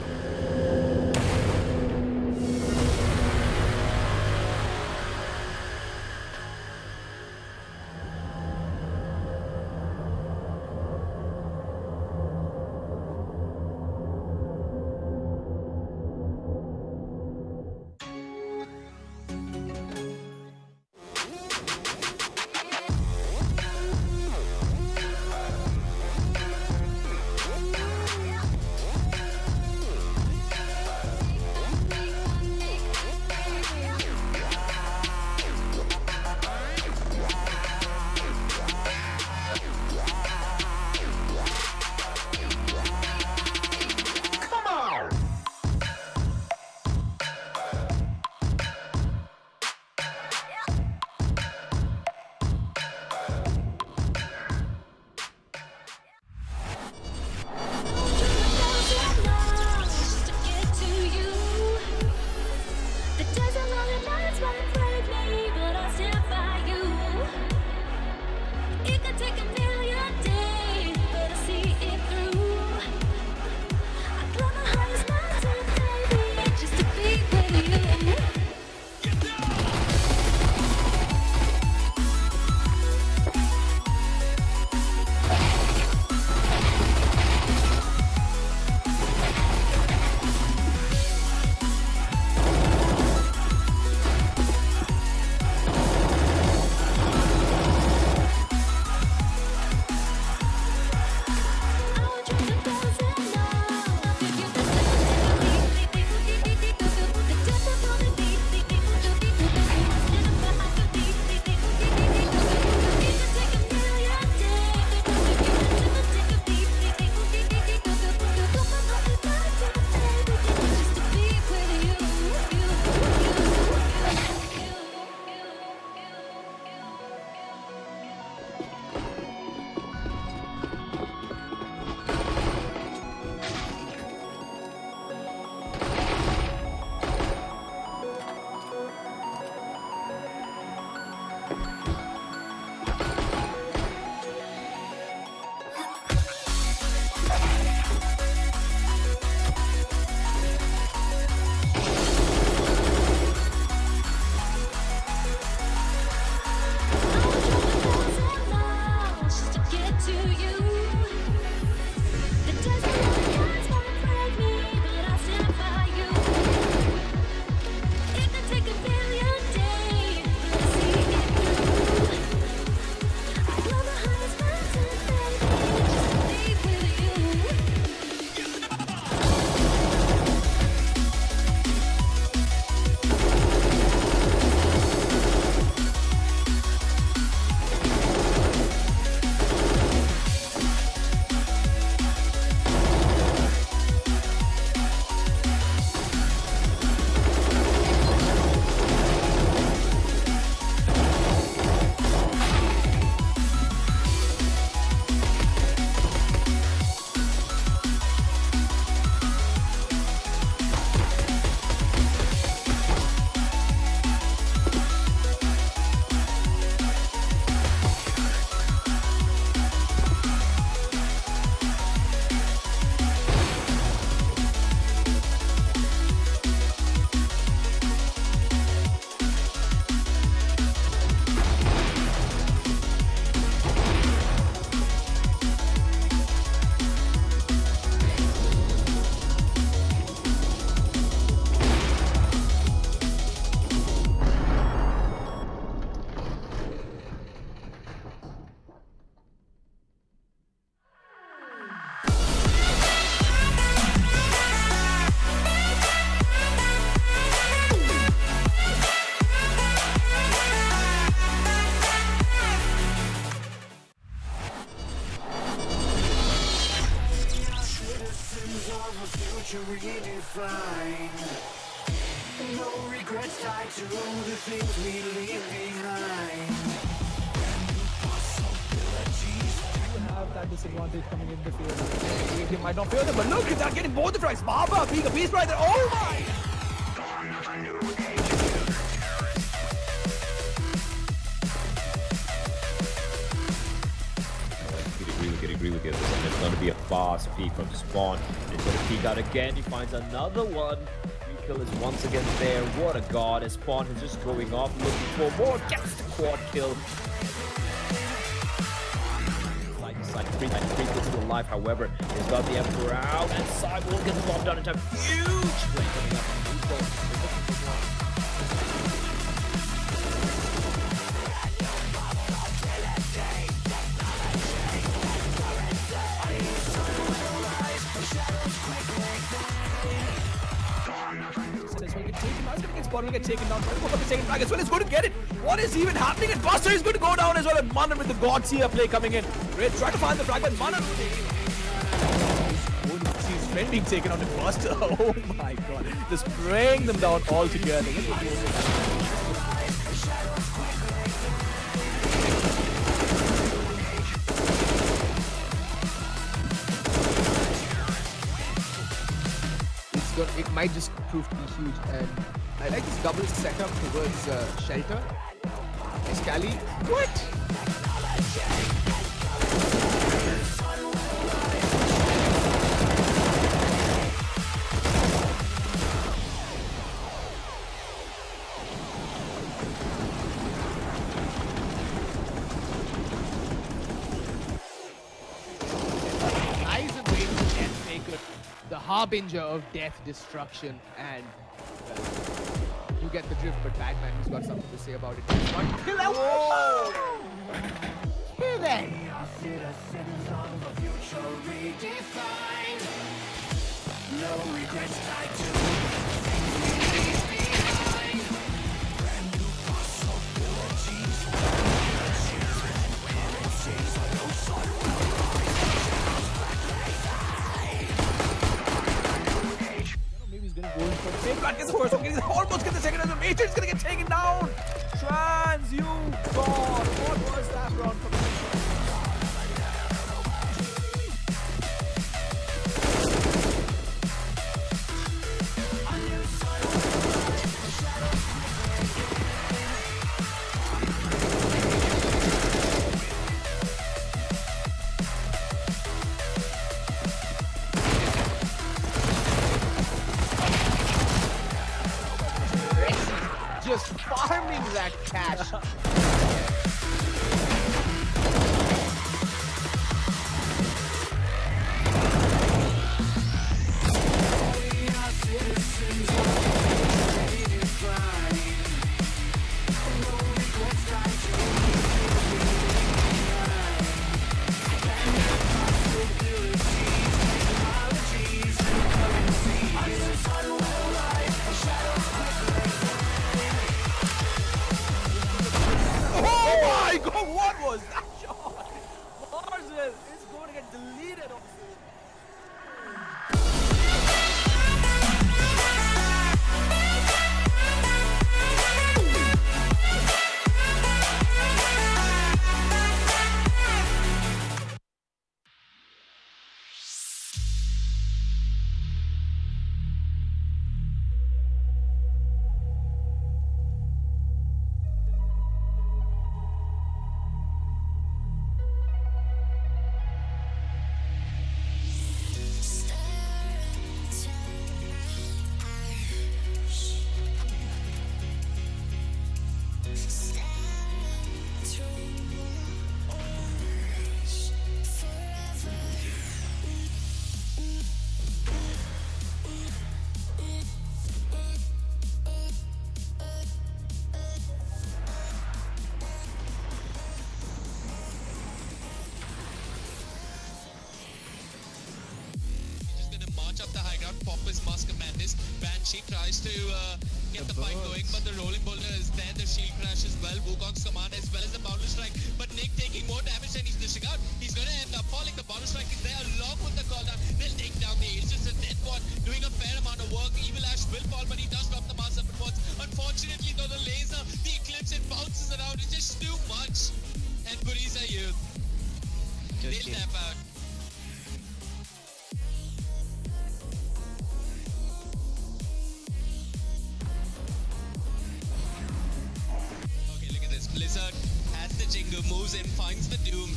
future redefined. No regrets tied to the things we leave behind. Have that disadvantage coming in the field. He might not feel them, but look, they're getting both the frags. Baba being a beast right there. Oh my! Agree with you. It's going to be a fast peek from Spawn. He's going to peek out again. He finds another one. Kill is once again there. What a god. His Spawn is just going off, looking for more. Gets the quad kill. Like three kills to life. However, he's got the Emperor out, and Cyborg gets bombed down into a huge play coming up. Will get taken down. Go for the second frag as well. He's going to get it. What is even happening? And Buster is going to go down as well. And Manan with the Godseer play coming in. Red trying to find the frag, but Manan sees friend being taken out to Buster. Oh my god. Just spraying them down all together. It might just prove to be huge, and I like this double setup towards Shelter. Scally. What? Eyes and wait for Deathmaker, the harbinger of death, destruction, and you get the drift, but Batman, who's got something to say about it. One kill out! Kill that! Citizens of a future redefined. No regrets tied to things we leave behind. Brand new possibilities. No sun will rise. Maybe he's gonna go in for the same. Gets the first one, almost get the second, and the Matrix is gonna get taken down. Trans, you god! What was that run from? Just farming that cash. What was that shot? Marzel is going to get deleted. Pop his Mask of Madness. Banshee tries to get the fight going, but the rolling boulder is there. The shield crash as well. Wukong's command as well as the boundary strike. But Nick taking more damage than he's dishing out. He's going to end up falling. The boundary strike is there along with the cooldown. They'll take down the Aegis. A dead squad doing a fair amount of work. Evil Ash will fall, but he does drop the mass up at once. Unfortunately, though, the laser, the eclipse, it bounces around. It's just too much. And Buriza Youth, they'll tap out. Okay, look at this. Blizzard has the Jingle, moves in, finds the Doom.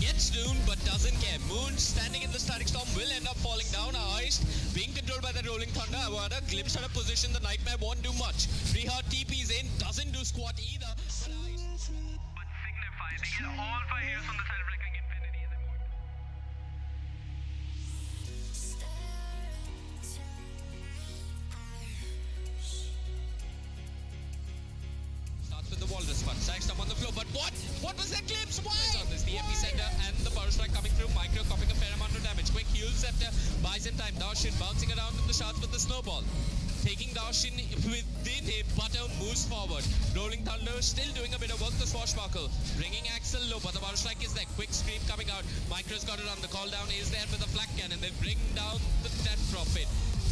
Gets Doom, but doesn't care. Moon standing in the static storm will end up falling down. Iced, being controlled by the Rolling Thunder. Avada glimpsed out of position. The Nightmare won't do much. Rehard TP's in, doesn't do squat either. But Signify, they get all 5 heroes from the side of Flickering Infinity as they move. Starts with the Walrus spot. Sacked up on the floor, but what? What was that glimpse? Why? This the epicenter and the power strike coming through. Micro copying a fair amount of damage. Quick heal scepter buys him time. Darshan bouncing around in the shots with the snowball. Taking Darshan within him, Butter moves forward. Rolling Thunder still doing a bit of work to Swashbuckle. Bringing Axel low, but the power strike is there. Quick scream coming out. Micro's got it on. The call down is there with the flak cannon. They bring down the Death Prophet.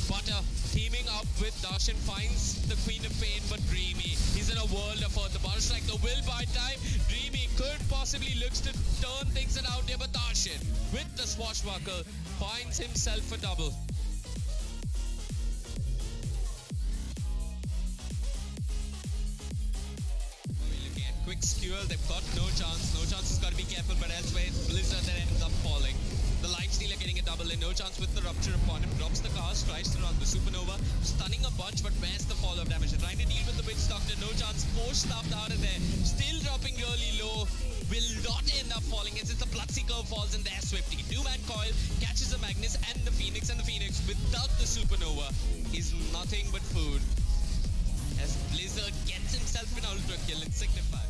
Butter teaming up with Darshan finds the Queen of Pain, but Dreamy, he's in a world of hurt. The power strike though will buy time. Dreamy could possibly looks to turn things around here, but Darshan with the Swashbuckle finds himself a double. Looking at quick skewer, they've got no chance. No chance has got to be careful, but elsewhere Blizzard that ends up falling. The Light Stealer getting a double in, no chance with the rupture upon him. Drops the cast, tries to run the Supernova, stunning a bunch, but where's the fall of damage? They're trying to deal with the Witch Doctor, no chance. Force stopped out of there, still dropping really low. Will not end up falling as it's the Bloodseeker falls in there. Swifty. Two-man coil catches the Magnus and the Phoenix without the Supernova is nothing but food. As Blizzard gets himself an ultra kill and Signify.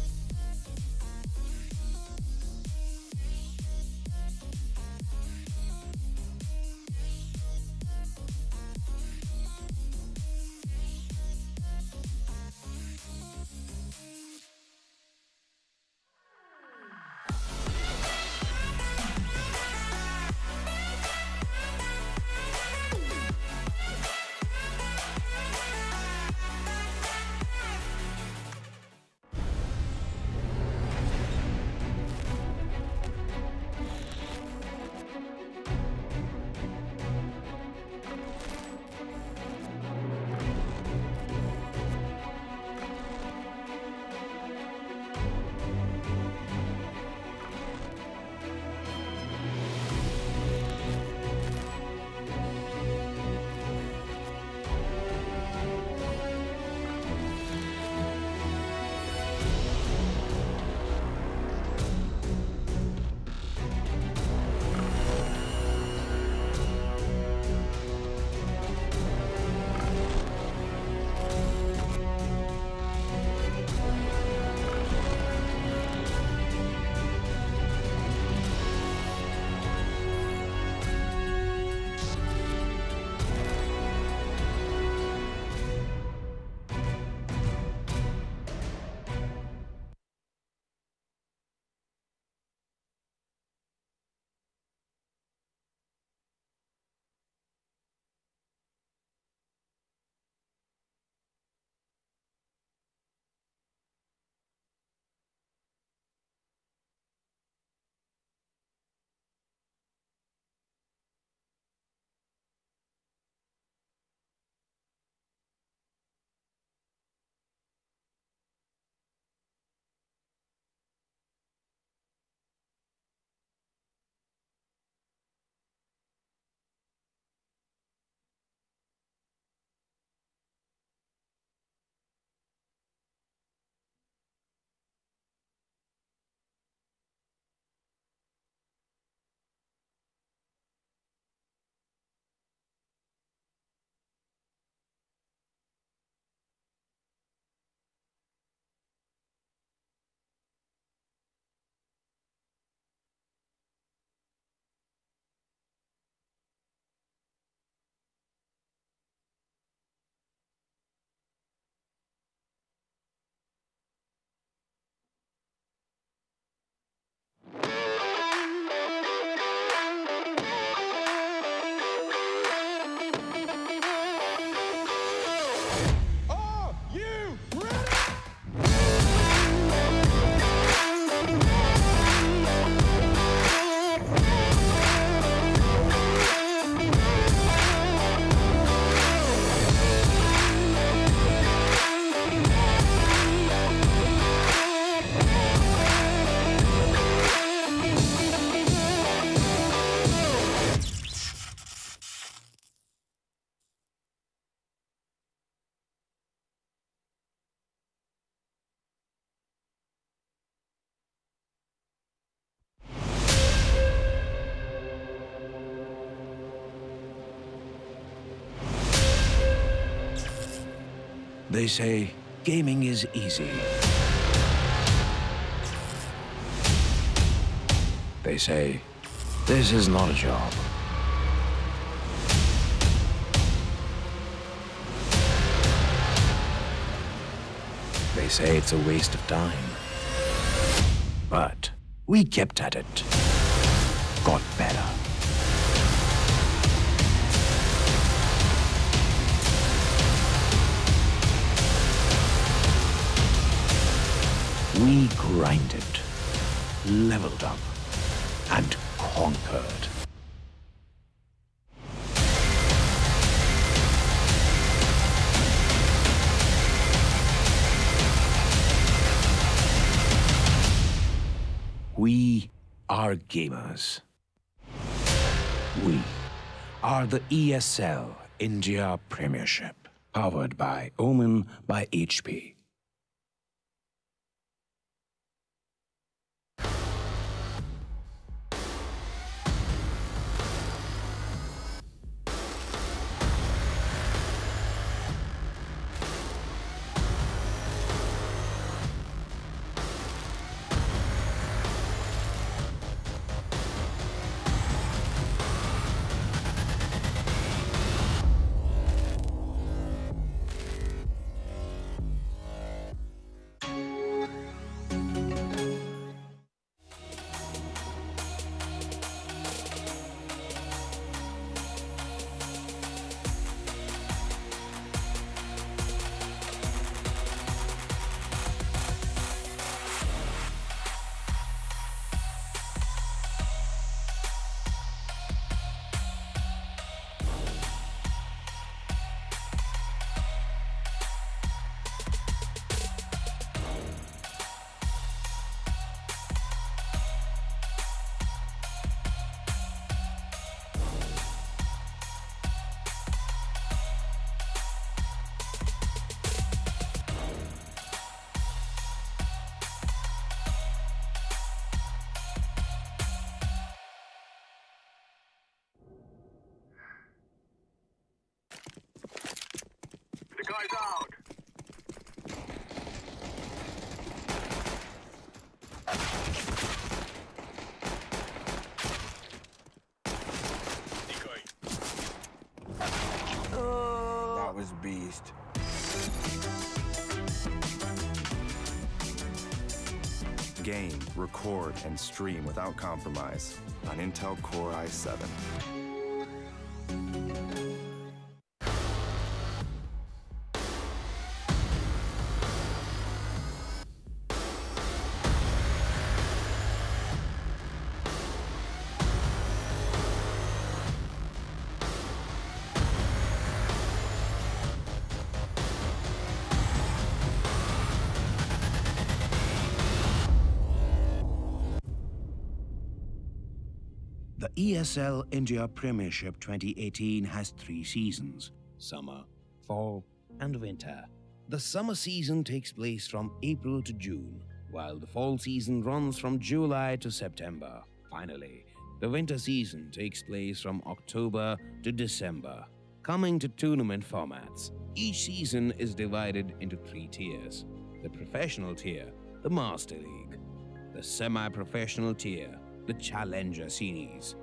They say gaming is easy. They say this is not a job. They say it's a waste of time. But we kept at it. Got better. We grinded, leveled up, and conquered. We are gamers. We are the ESL India Premiership, powered by Omen by HP. Guy's out. That was beast. Game, record, and stream without compromise on Intel Core i7. The ESL India Premiership 2018 has 3 seasons: summer, fall, and winter. The summer season takes place from April to June, while the fall season runs from July to September. Finally, the winter season takes place from October to December. Coming to tournament formats, each season is divided into 3 tiers: the professional tier, the Master League; the semi-professional tier, the Challenger Series;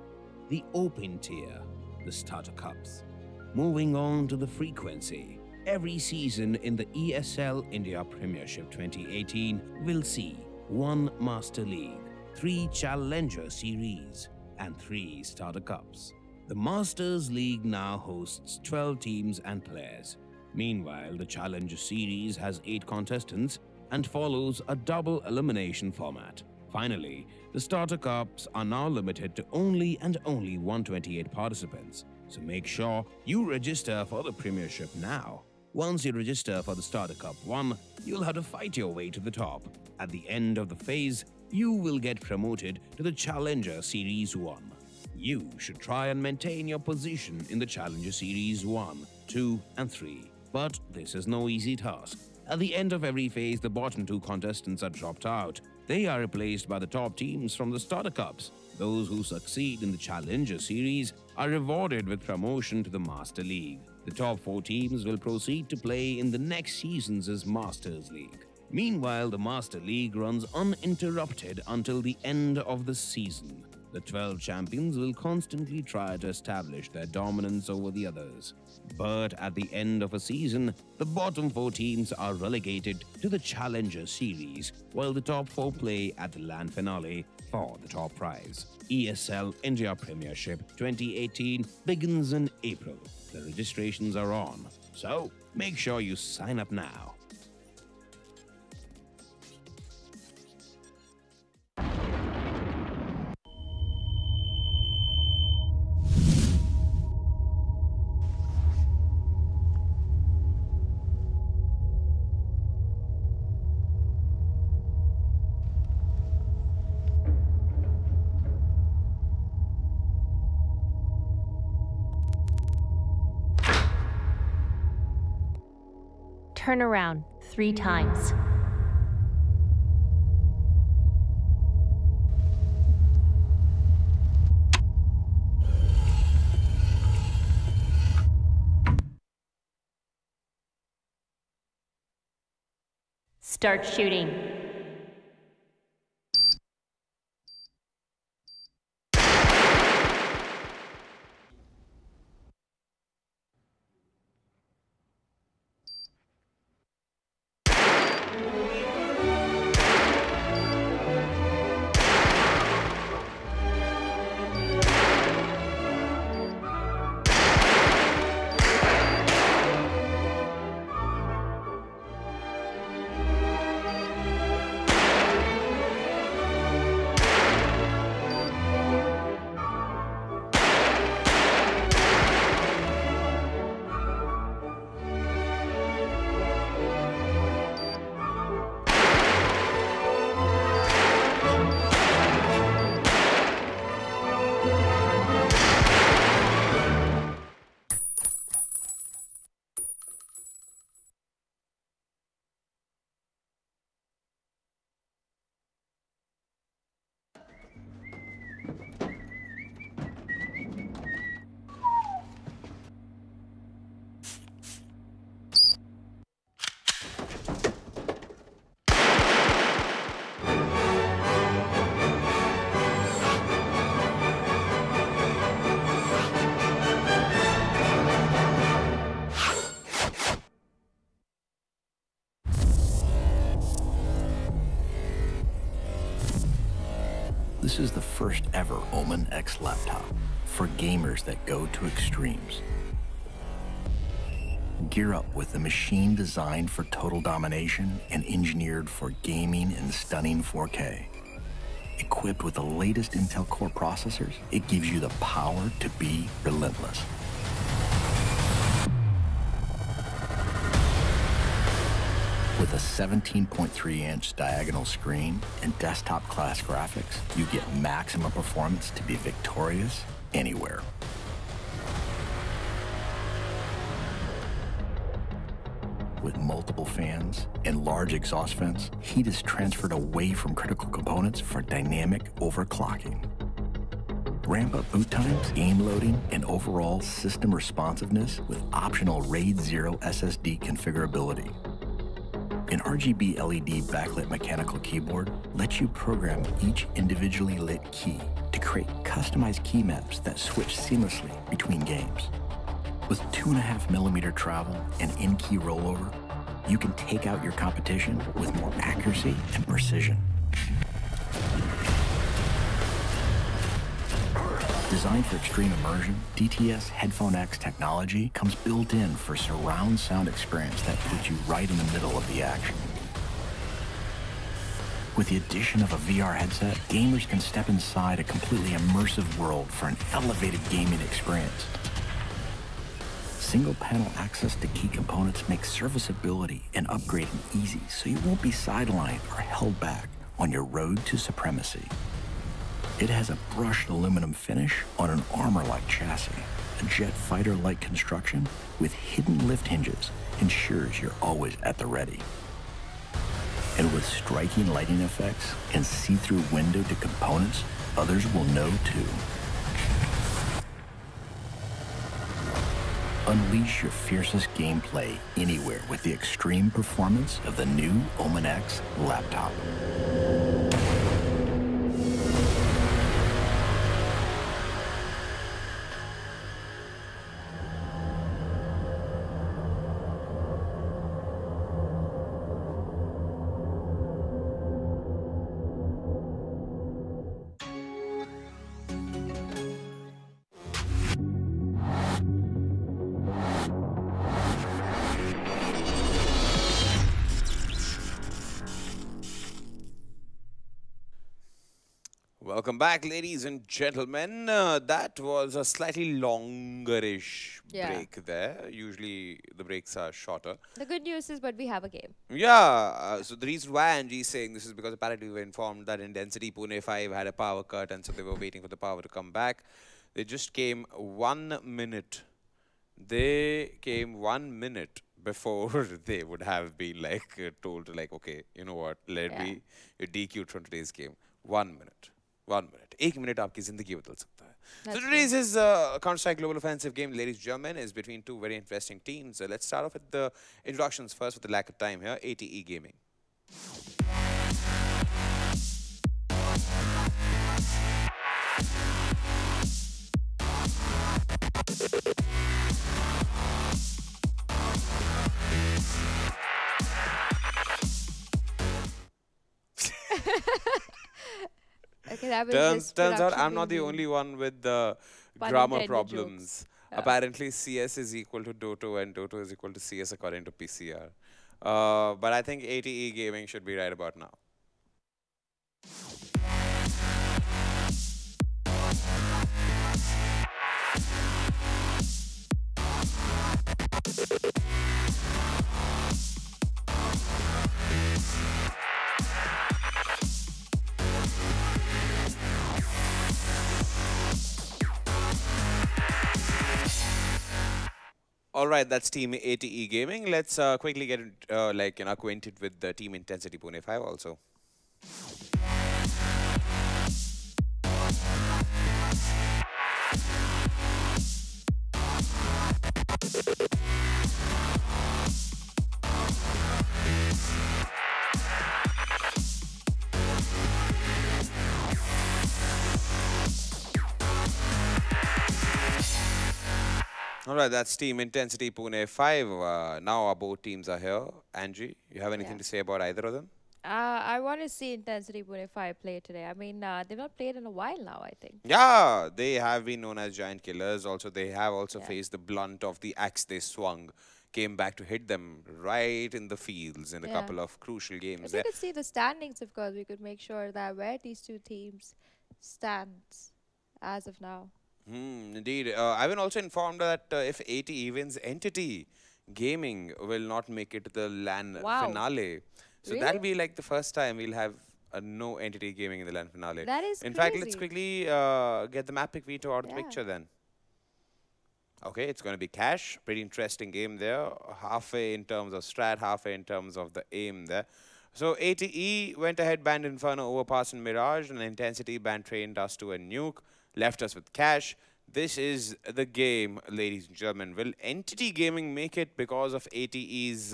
the Open tier, the Starter Cups. Moving on to the frequency, every season in the ESL India Premiership 2018 will see 1 Master League, 3 Challenger Series, and 3 Starter Cups. The Masters League now hosts 12 teams and players. Meanwhile, the Challenger Series has 8 contestants and follows a double elimination format. Finally, the Starter Cups are now limited to only 128 participants, so make sure you register for the Premiership now. Once you register for the Starter Cup 1, you'll have to fight your way to the top. At the end of the phase, you will get promoted to the Challenger Series 1. You should try and maintain your position in the Challenger Series 1, 2, and 3. But this is no easy task. At the end of every phase, the bottom 2 contestants are dropped out. They are replaced by the top teams from the Starter Cups. Those who succeed in the Challenger Series are rewarded with promotion to the Master League. The top 4 teams will proceed to play in the next season's Masters League. Meanwhile, the Master League runs uninterrupted until the end of the season. The 12 champions will constantly try to establish their dominance over the others. But at the end of a season, the bottom 4 teams are relegated to the Challenger Series, while the top 4 play at the LAN finale for the top prize. ESL India Premiership 2018 begins in April. The registrations are on, so make sure you sign up now. Turn around 3 times. Start shooting. This is the first ever Omen X laptop for gamers that go to extremes. Gear up with a machine designed for total domination and engineered for gaming in stunning 4K. Equipped with the latest Intel Core processors, it gives you the power to be relentless. With a 17.3-inch diagonal screen and desktop-class graphics, you get maximum performance to be victorious anywhere. With multiple fans and large exhaust vents, heat is transferred away from critical components for dynamic overclocking. Ramp up boot times, game loading, and overall system responsiveness with optional RAID 0 SSD configurability. An RGB LED backlit mechanical keyboard lets you program each individually lit key to create customized key maps that switch seamlessly between games. With 2.5mm travel and in-key rollover, you can take out your competition with more accuracy and precision. Designed for extreme immersion, DTS Headphone X technology comes built in for surround sound experience that puts you right in the middle of the action. With the addition of a VR headset, gamers can step inside a completely immersive world for an elevated gaming experience. Single panel access to key components makes serviceability and upgrading easy, so you won't be sidelined or held back on your road to supremacy. It has a brushed aluminum finish on an armor-like chassis. A jet fighter-like construction with hidden lift hinges ensures you're always at the ready. And with striking lighting effects and see-through window to components, others will know too. Unleash your fiercest gameplay anywhere with the extreme performance of the new Omen X laptop. Welcome back, ladies and gentlemen. That was a slightly longer-ish break there. Usually the breaks are shorter. The good news is, but we have a game. Yeah. So the reason why Angie is saying this is because apparently we were informed that Intencity Pune5 had a power cut, and so they were waiting for the power to come back. They just came 1 minute. They came 1 minute before they would have been told to okay, you know what, let me DQ'd from today's game. 1 minute. 1 minute. 1 minute आपकी जिंदगी बदल सकता है. So today's Counter-Strike Global Offensive game, ladies and gentlemen, is between two very interesting teams. Let's start off with the introductions first with the lack of time here. ATE Gaming. Okay, that was turns out I'm not the only one with the grammar problems. Apparently, CS is equal to DOTA and DOTA is equal to CS according to PCR. But I think ATE Gaming should be right about now. All right, that's Team ATE Gaming. Let's quickly get acquainted with the Team Intencity Pune5 also. All right, that's Team Intencity Pune5. Now our both teams are here. Angie, you have anything to say about either of them? I want to see Intencity Pune5 play today. I mean, they've not played in a while now, I think. Yeah, they have been known as giant killers. Also, they have also faced the blunt of the axe they swung. Came back to hit them right in the fields in a couple of crucial games. If we could see the standings, of course, we could make sure that where these two teams stand as of now. Indeed. I've been also informed that if ATE wins, Entity Gaming will not make it to the LAN finale. So that'll be like the first time we'll have no Entity Gaming in the LAN finale. That is In fact, let's quickly get the Mapic veto out of the picture then. Okay, it's going to be Cash. Pretty interesting game there. Halfway in terms of strat, halfway in terms of the aim there. So ATE went ahead, banned Inferno, Overpass and Mirage, and Intencity banned Train, Dust2 and Nuke. Left us with Cash. This is the game, ladies and gentlemen. Will Entity Gaming make it because of ATE's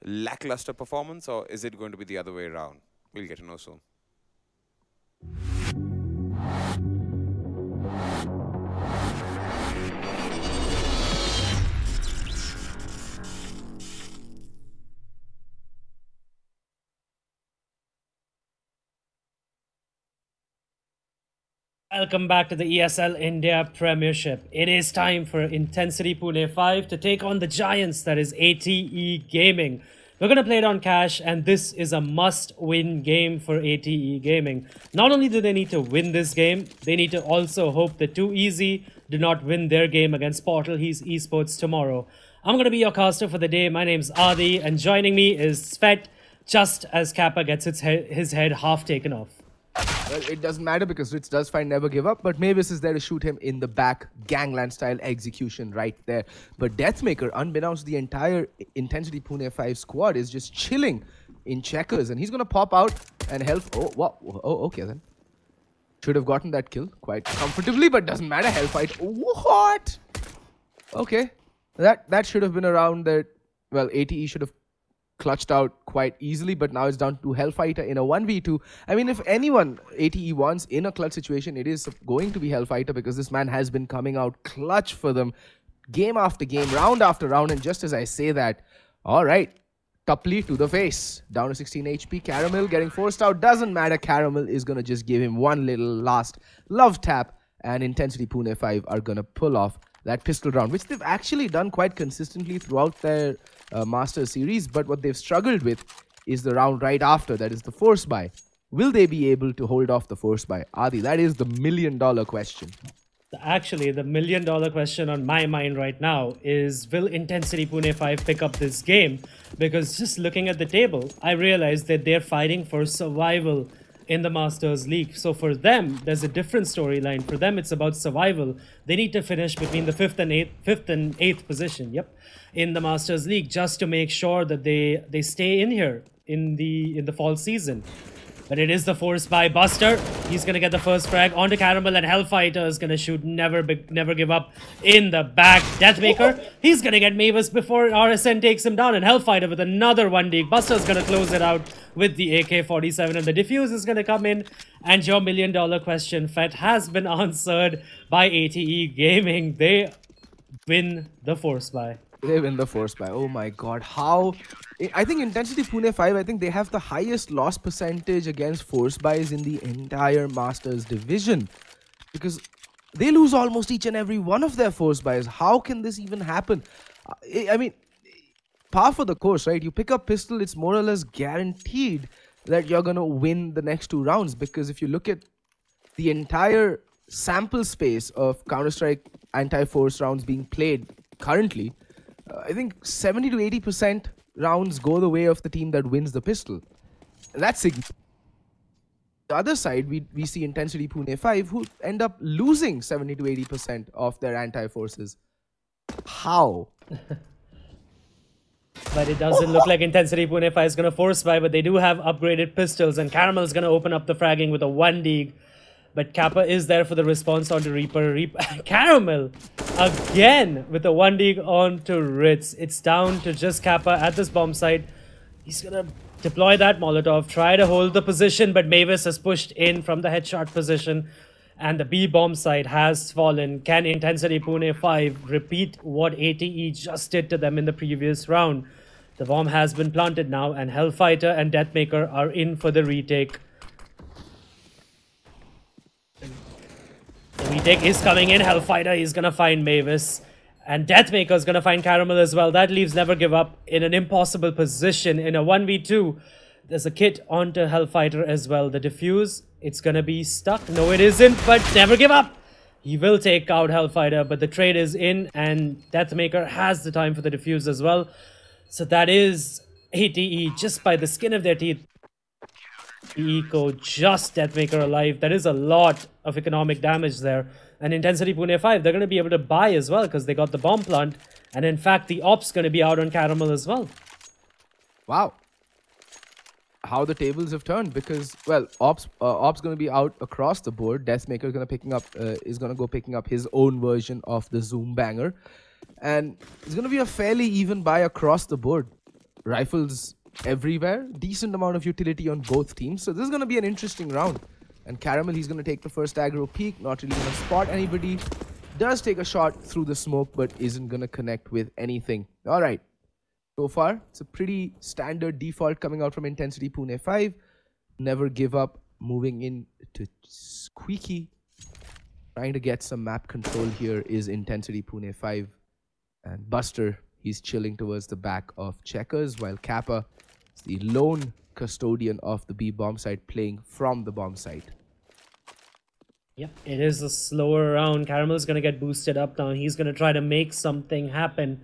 lackluster performance, or is it going to be the other way around? We'll get to know soon. Welcome back to the ESL India Premiership. It is time for Intencity Pune5 to take on the giants that is ATE Gaming. We're going to play it on Cash, and this is a must-win game for ATE Gaming. Not only do they need to win this game, they need to also hope that Too Easy do not win their game against Portal He's Esports tomorrow. I'm going to be your caster for the day. My name's Adi, and joining me is Svet, just as Kappa gets his head half taken off. Well, it doesn't matter because Ritz does find Never Give Up, but Mavis is there to shoot him in the back, gangland style execution right there. But Deathmaker, unbeknownst to the entire Intencity Pune5 squad, is just chilling in checkers, and he's going to pop out and help. Oh, wow. Oh, okay then. Should have gotten that kill quite comfortably, but doesn't matter. Hellfight. What? Okay. That should have been around that. Well, ATE should have clutched out quite easily, but now it's down to Hellfighter in a 1v2. I mean, if anyone ATE wants in a clutch situation, it is going to be Hellfighter, because this man has been coming out clutch for them game after game, round after round. And just as I say that, all right, Tupley to the face, down to 16 HP. Caramel getting forced out, doesn't matter. Caramel is going to just give him one little last love tap, and Intencity Pune5 are going to pull off that pistol round, which they've actually done quite consistently throughout their Masters series. But what they've struggled with is the round right after, that is the force buy. Will they be able to hold off the force buy? Adi, that is the million-dollar question. Actually, the million-dollar question on my mind right now is, will Intencity Pune5 pick up this game? Because just looking at the table, I realized that they're fighting for survival in the Masters League. So for them, there's a different storyline. For them, it's about survival. They need to finish between the 5th and 8th position, in the Masters League, just to make sure that they stay in here in the fall season. But it is the force by Buster. He's going to get the first frag onto Caramel, and Hellfighter is going to shoot Never Give Up in the back. Deathmaker, he's going to get Mavis before RSN takes him down, and Hellfighter with another 1D. Buster's going to close it out with the AK-47, and the defuse is going to come in. And your million-dollar question, Fet, has been answered by ATE Gaming. They win the force buy. They win the force buy. Oh my god, how... I think Intencity Pune5, I think they have the highest loss percentage against force buys in the entire Masters division. Because they lose almost each and every one of their force buys. How can this even happen? I mean, par for the course, right? You pick up pistol, it's more or less guaranteed that you're going to win the next 2 rounds. Because if you look at the entire sample space of Counter-Strike anti-force rounds being played currently, I think 70 to 80% rounds go the way of the team that wins the pistol. That's significant. The other side, we see Intencity Pune5, who end up losing 70 to 80% of their anti-forces. How? But it doesn't look like Intencity Pune5 is going to force buy, but they do have upgraded pistols, and Caramel's going to open up the fragging with a 1D. But Kappa is there for the response onto Reaper. Caramel again with a 1D onto Ritz. It's down to just Kappa at this bomb site. He's going to deploy that Molotov, try to hold the position, but Mavis has pushed in from the headshot position, and the B bomb site has fallen. Can Intencity Pune5 repeat what ATE just did to them in the previous round? The bomb has been planted now, and Hellfighter and Deathmaker are in for the retake. The retake is coming in. Hellfighter is going to find Mavis. And Deathmaker is going to find Caramel as well. That leaves Never Give Up in an impossible position in a 1v2. There's a kit onto Hellfighter as well. The defuse, it's going to be stuck. No, it isn't, but Never Give Up. He will take out Hellfighter, but the trade is in, and Deathmaker has the time for the defuse as well. So that is ATE just by the skin of their teeth. Eco, just Deathmaker alive. That is a lot of economic damage there. And Intencity Pune5, they're going to be able to buy as well because they got the bomb plant. And in fact, the Op's going to be out on Caramel as well. Wow. How the tables have turned, because, well, Op's going to be out across the board. Deathmaker is going to go picking up his own version of the Zoom Banger. And it's going to be a fairly even buy across the board. Rifles everywhere, decent amount of utility on both teams, so this is going to be an interesting round. And Caramel, he's going to take the first aggro peek, not really going to spot anybody, does take a shot through the smoke, but isn't going to connect with anything. All right, so far it's a pretty standard default coming out from Intencity Pune5. Never Give Up moving in to Squeaky, trying to get some map control here is Intencity Pune5, and Buster, he's chilling towards the back of Checkers, while Kappa, the lone custodian of the B bomb site, playing from the bomb site. Yep, it is a slower round. Caramel's going to get boosted up now. He's going to try to make something happen.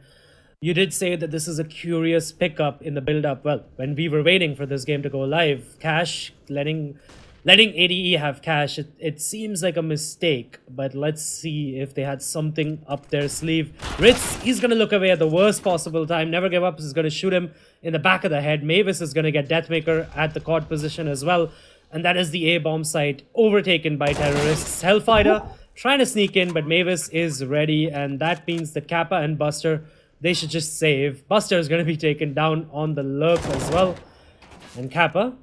You did say that this is a curious pickup in the build-up. Well, when we were waiting for this game to go live, Cash letting ADE have Cash, it seems like a mistake, but let's see if they had something up their sleeve. Ritz, he's going to look away at the worst possible time. Never Give Up is going to shoot him in the back of the head. Mavis is going to get Deathmaker at the court position as well. And that is the A-bomb site overtaken by terrorists. Hellfighter trying to sneak in, but Mavis is ready. And that means that Kappa and Buster, they should just save. Buster is going to be taken down on the lurk as well. And Kappa,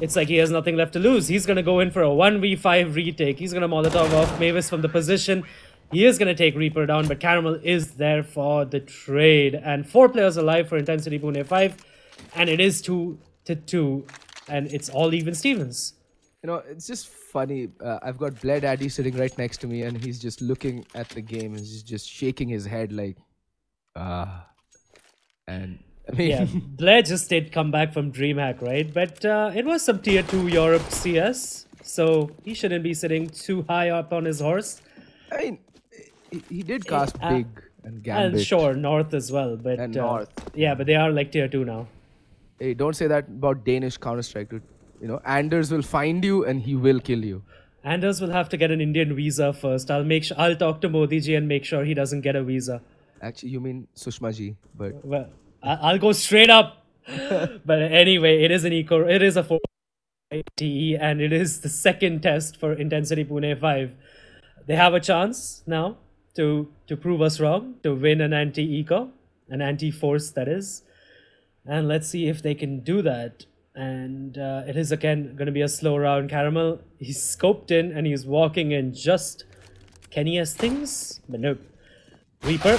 it's like he has nothing left to lose. He's going to go in for a 1v5 retake. He's going to Molotov off Mavis from the position. He is going to take Reaper down, but Caramel is there for the trade. And 4 players alive for Intencity Pune5. And it is 2-2. And it's all even Stevens. You know, it's just funny. I've got Blair Daddy sitting right next to me, and he's just looking at the game and he's just shaking his head like, And I mean, yeah, Blair just did come back from DreamHack, right? But it was some tier 2 Europe CS, so he shouldn't be sitting too high up on his horse. I mean, he did cast Big and Gambit. And sure, North as well. But and North. Yeah, but they are like tier 2 now. Hey, don't say that about Danish Counter-Strike, dude. You know, Anders will find you and he will kill you. Anders will have to get an Indian visa first. I'll talk to Modi ji and make sure he doesn't get a visa. Actually, you mean Sushma ji, but well, I'll go straight up. But anyway, it is a 4 TE, and it is the second test for Intencity Pune5. They have a chance now to prove us wrong, to win an anti-eco, an anti-force that is. And let's see if they can do that. And it is again going to be a slow round. Caramel, he's scoped in and he's walking in just... Can he has things? But nope. Reaper,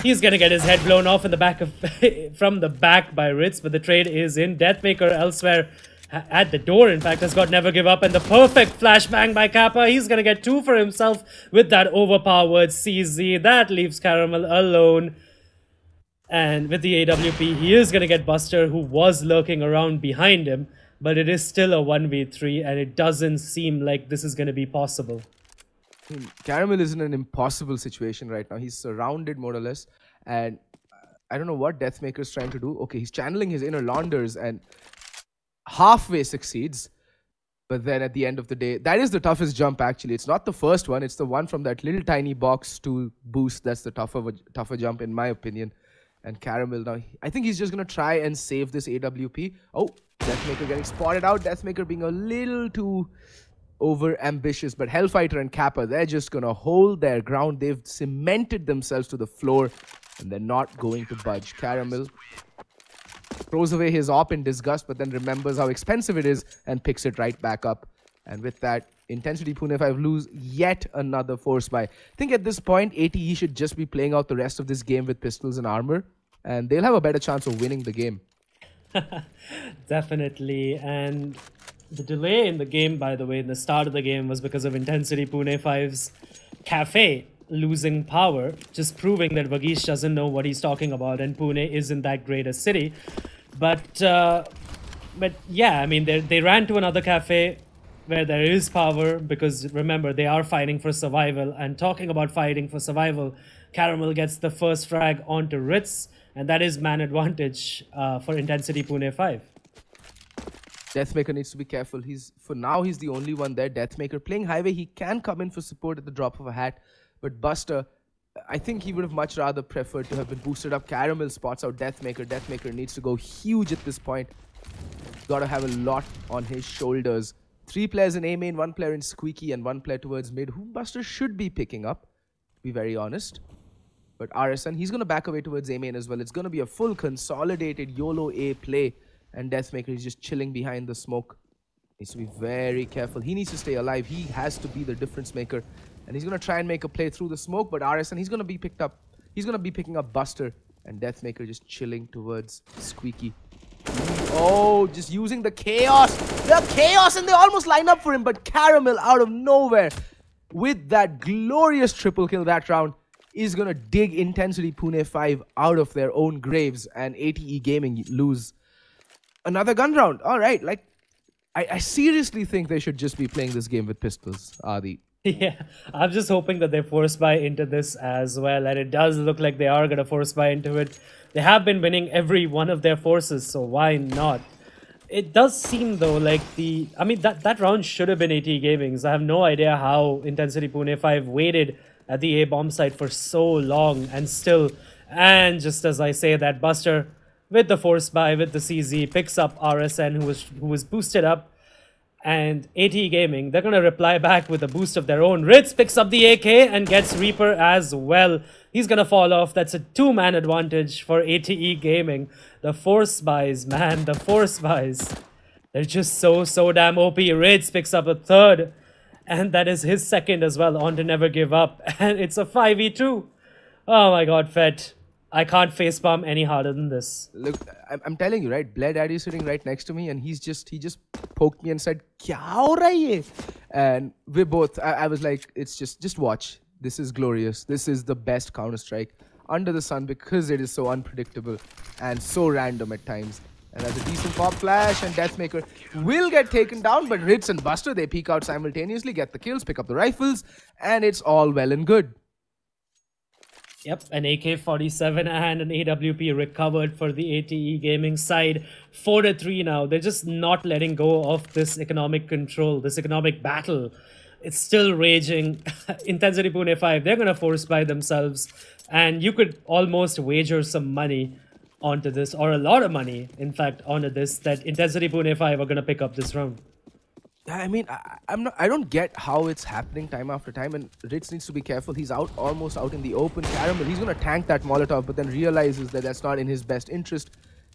he's going to get his head blown off in the back of from the back by Ritz, but the trade is in. Deathmaker elsewhere at the door, in fact, has got Never Give Up, and the perfect flashbang by Kappa. He's going to get 2 for himself with that overpowered CZ. That leaves Caramel alone. And with the AWP, he is going to get Buster, who was lurking around behind him, but it is still a 1v3, and it doesn't seem like this is going to be possible. Caramel is in an impossible situation right now. He's surrounded more or less, and I don't know what Deathmaker's trying to do. Okay, he's channeling his inner launders and halfway succeeds, but then at the end of the day, that is the toughest jump actually. It's not the first one, it's the one from that little tiny box to boost. That's the tougher jump in my opinion. And Caramel now, I think he's just going to try and save this AWP. Oh, Deathmaker getting spotted out. Deathmaker being a little too over ambitious, but Hellfighter and Kappa, they're just gonna hold their ground. They've cemented themselves to the floor and they're not going to budge. Caramel throws away his AWP in disgust, but then remembers how expensive it is and picks it right back up. And with that, Intencity Pune5 lose yet another force buy. I think at this point, ATE should just be playing out the rest of this game with pistols and armor, and they'll have a better chance of winning the game. Definitely. And the delay in the game, by the way, in the start of the game, was because of Intencity Pune5's cafe losing power, just proving that Vagish doesn't know what he's talking about, and Pune isn't that great a city. But yeah, I mean, they ran to another cafe where there is power, because remember, they are fighting for survival. And talking about fighting for survival, Caramel gets the first frag onto Ritz, and that is man advantage for Intencity Pune5. Deathmaker needs to be careful. For now, he's the only one there. Deathmaker playing highway. He can come in for support at the drop of a hat. But Buster, I think he would have much rather preferred to have been boosted up. Caramel spots out Deathmaker. Deathmaker needs to go huge at this point. Got to have a lot on his shoulders. 3 players in A main, 1 player in Squeaky, and 1 player towards mid, whom Buster should be picking up, to be very honest. But RSN, he's going to back away towards A main as well. It's going to be a full consolidated YOLO A play. And Deathmaker is just chilling behind the smoke. Needs to be very careful. He needs to stay alive. He has to be the difference maker. And he's going to try and make a play through the smoke. But RSN, he's going to be picked up. He's going to be picking up Buster. And Deathmaker just chilling towards Squeaky. Oh, just using the chaos. The chaos, and they almost line up for him. But Caramel, out of nowhere, with that glorious triple kill that round, is going to dig Intencity Pune5 out of their own graves. And ATE Gaming lose another gun round. All right, like, I seriously think they should just be playing this game with pistols, Adi. Yeah, I'm just hoping that they force buy into this as well, and it does look like they are going to force buy into it. They have been winning every one of their forces, so why not? It does seem, though, like I mean, that round should have been AT Gaming's. I have no idea how Intencity Pune5 waited at the A-bomb site for so long, and still, and just as I say that, Buster, with the force buy, with the CZ, picks up RSN, who was boosted up. And ATE Gaming, they're going to reply back with a boost of their own. Ritz picks up the AK and gets Reaper as well. He's going to fall off. That's a 2-man advantage for ATE Gaming. The Force buys, man, the Force buys. They're just so damn OP. Ritz picks up a third. And that is his second as well, on to Never Give Up. And it's a 5v2. Oh my god, Fett. I can't facepalm any harder than this. Look, I'm telling you, right? Blair Daddy is sitting right next to me, and he just poked me and said, "Kya ho raha hai ye?" And we both, I was like, "It's just watch. This is glorious. This is the best Counter-Strike under the sun because it is so unpredictable and so random at times." And that's a decent pop flash, and Deathmaker will get taken down, but Ritz and Buster, they peek out simultaneously, get the kills, pick up the rifles, and it's all well and good. Yep, an AK-47 and an AWP recovered for the ATE Gaming side. 4-3 now. They're just not letting go of this economic control, this economic battle. It's still raging. Intencity Pune5, they're going to force buy themselves. And you could almost wager some money onto this, or a lot of money, in fact, onto this, that Intencity Pune5 are going to pick up this round. I mean, I don't get how it's happening time after time, and Ritz needs to be careful. He's almost out in the open. Caramel, he's going to tank that Molotov, but then realizes that that's not in his best interest.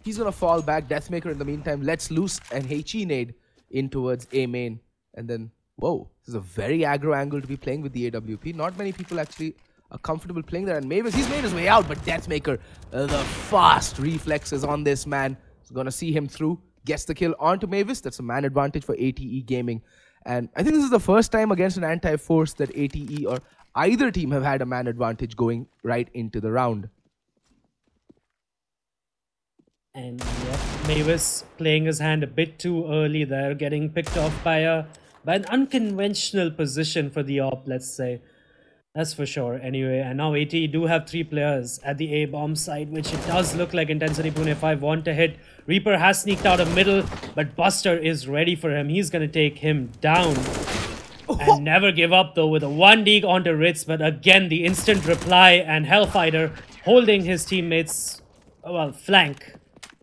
He's going to fall back. Deathmaker, in the meantime, lets loose an HE nade in towards A main. And then, whoa, this is a very aggro angle to be playing with the AWP. Not many people actually are comfortable playing that. And Mavis, he's made his way out, but Deathmaker, the fast reflexes on this man, is going to see him through. Gets the kill onto Mavis. That's a man advantage for ATE Gaming. And I think this is the first time against an anti-force that ATE or either team have had a man advantage going right into the round. And yep, Mavis playing his hand a bit too early there, getting picked off by an unconventional position for the op, let's say. That's for sure. Anyway, and now ATE do have 3 players at the A-bomb side, which it does look like Intencity Pune5 want to hit. Reaper has sneaked out of middle, but Buster is ready for him. He's going to take him down. And Never Give Up, though, with a 1D onto Ritz, but again, the instant reply, and Hellfighter holding his teammates, well, flank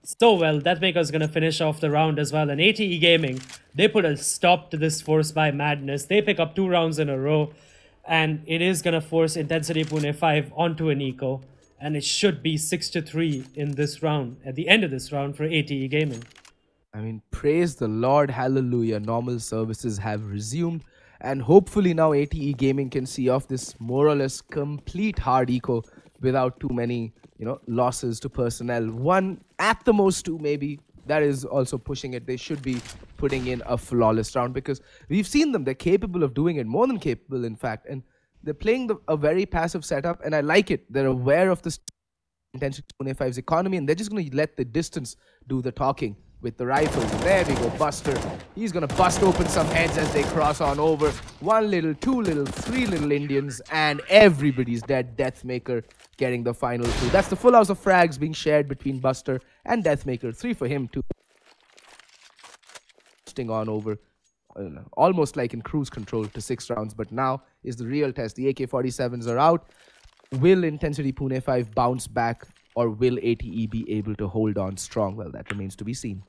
so well. Deathmaker's going to finish off the round as well. And ATE Gaming, they put a stop to this force by madness. They pick up 2 rounds in a row. And it is going to force Intencity Pune5 onto an eco. And it should be 6-3 in this round, at the end of this round for ATE Gaming. I mean, praise the Lord, hallelujah. Normal services have resumed. And hopefully now ATE Gaming can see off this more or less complete hard eco without too many, losses to personnel. 1, at the most 2 maybe. That is also pushing it. They should be putting in a flawless round because we've seen them. They're capable of doing it, more than capable, in fact. And they're playing a very passive setup, and I like it. They're aware of the Intencity Pune5's economy, and they're just going to let the distance do the talking with the rifles. And there we go, Buster. He's going to bust open some heads as they cross on over. 1 little, 2 little, 3 little Indians, and everybody's dead. Deathmaker getting the final 2. That's the full house of frags being shared between Buster and Deathmaker. 3 for him, 2. On over, almost like in cruise control to 6 rounds. But now is the real test. The AK-47s are out. Will Intencity Pune5 bounce back, or will ATE be able to hold on strong? Well, that remains to be seen.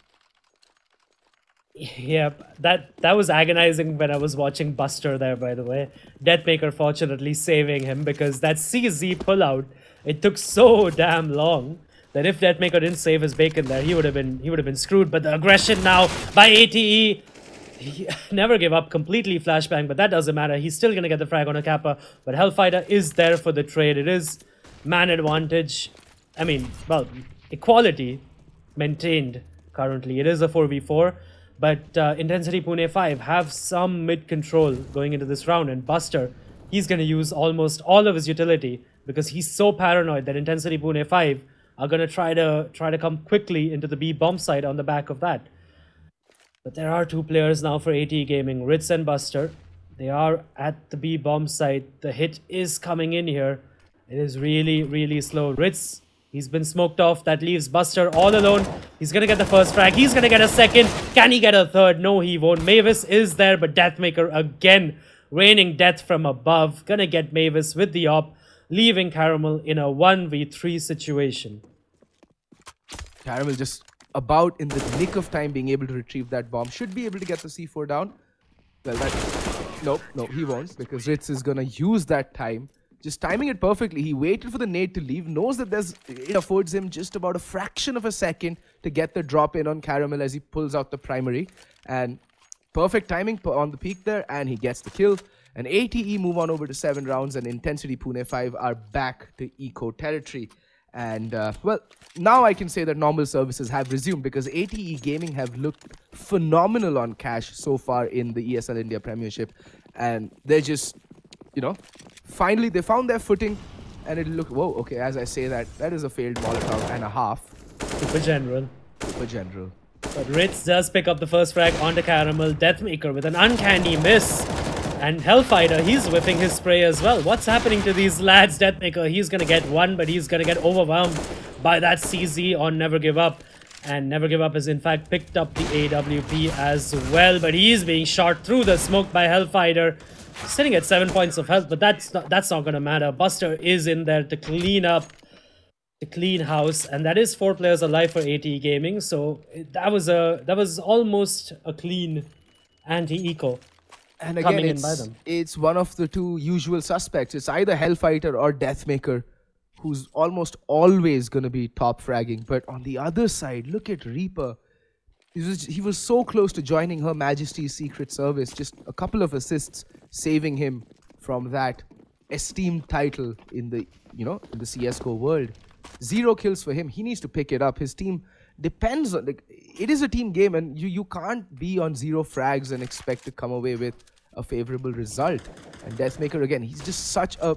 Yeah, that was agonizing when I was watching Buster there, by the way. Deathmaker fortunately saving him, because that CZ pullout, it took so damn long that if Deathmaker didn't save his bacon there, he would have been screwed. But the aggression now by ATE, Never Give Up, completely flashbang, but that doesn't matter. He's still gonna get the frag on a Kappa. But Hellfighter is there for the trade. It is man advantage. I mean, well, equality maintained currently. It is a 4v4, but Intencity Pune5 have some mid control going into this round, and Buster, he's gonna use almost all of his utility because he's so paranoid that Intencity Pune5 are going to try to come quickly into the B bomb site on the back of that. But there are 2 players now for ATE Gaming, Ritz and Buster. They are at the B bomb site. The hit is coming in here. It is really, really slow. Ritz, he's been smoked off. That leaves Buster all alone. He's going to get the first frag. He's going to get a second. Can he get a third? No, he won't. Mavis is there, but Deathmaker again raining death from above. Going to get Mavis with the op, leaving Caramel in a 1v3 situation. Caramel just about in the nick of time being able to retrieve that bomb. Should be able to get the C4 down. Well, nope, he won't, because Ritz is gonna use that time. Just timing it perfectly. He waited for the nade to leave, knows that it affords him just about a fraction of a second to get the drop in on Caramel as he pulls out the primary. And perfect timing on the peak there, and he gets the kill. And ATE move on over to 7 rounds, and Intencity Pune5 are back to eco territory. And, well, now I can say that normal services have resumed, because ATE Gaming have looked phenomenal on cash so far in the ESL India Premiership. And they're just, you know, finally they found their footing, and it looked, whoa, okay, as I say that is a failed Molotov and a half. Super general. Super general. But Ritz does pick up the first frag onto Caramel. Deathmaker with an uncanny miss. And Hellfighter, he's whipping his spray as well. What's happening to these lads? Deathmaker, he's gonna get one, but he's gonna get overwhelmed by that CZ on Never Give Up. And Never Give Up has in fact picked up the AWP as well, but he's being shot through the smoke by Hellfighter. Sitting at 7 points of health, but that's not gonna matter. Buster is in there to clean up, to clean house, and that is 4 players alive for ATE Gaming. So that was almost a clean anti-eco. And again, it's one of the two usual suspects. It's either Hellfighter or Deathmaker, who's almost always gonna be top fragging. But on the other side, look at Reaper. He was so close to joining Her Majesty's Secret Service. Just a couple of assists saving him from that esteemed title in the, you know, in the CSGO world. 0 kills for him. He needs to pick it up. His team depends on, like, it is a team game, and you can't be on 0 frags and expect to come away with a favorable result. And Deathmaker, again, he's just such a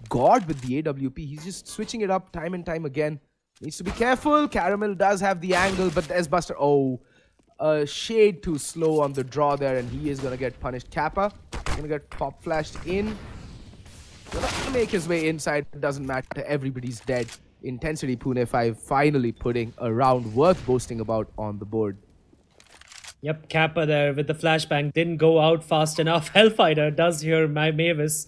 god with the AWP. He's just switching it up time and time again. Needs to be careful. Caramel does have the angle, but there's Buster. Oh, a shade too slow on the draw there, and he is going to get punished. Kappa going to get pop flashed in. Gonna make his way inside. It doesn't matter. Everybody's dead. Intencity Pune5 finally putting a round worth boasting about on the board. Yep, Kappa there with the flashbang didn't go out fast enough. Hellfighter does hear my Mavis.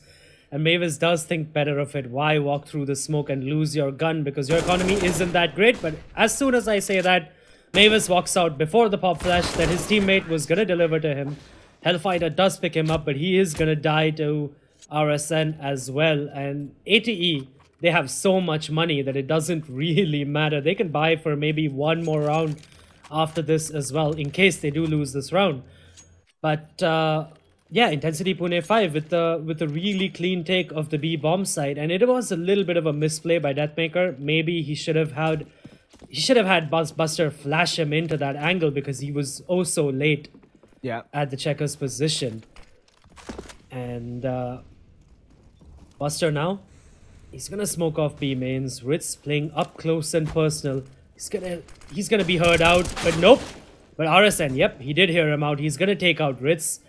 And Mavis does think better of it. Why walk through the smoke and lose your gun? Because your economy isn't that great. But as soon as I say that, Mavis walks out before the pop flash that his teammate was going to deliver to him. Hellfighter does pick him up, but he is going to die to RSN as well. And ATE, they have so much money that it doesn't really matter. They can buy for maybe one more round after this as well, in case they do lose this round. But yeah, Intencity Pune5 with a really clean take of the B bomb side, and it was a little bit of a misplay by Deathmaker. Maybe he should have had Buster flash him into that angle, because he was oh so late at the checker's position. And Buster now, he's gonna smoke off B mains. Ritz playing up close and personal. He's gonna be heard out, but nope. But RSN, yep, he did hear him out. He's gonna take out Ritz.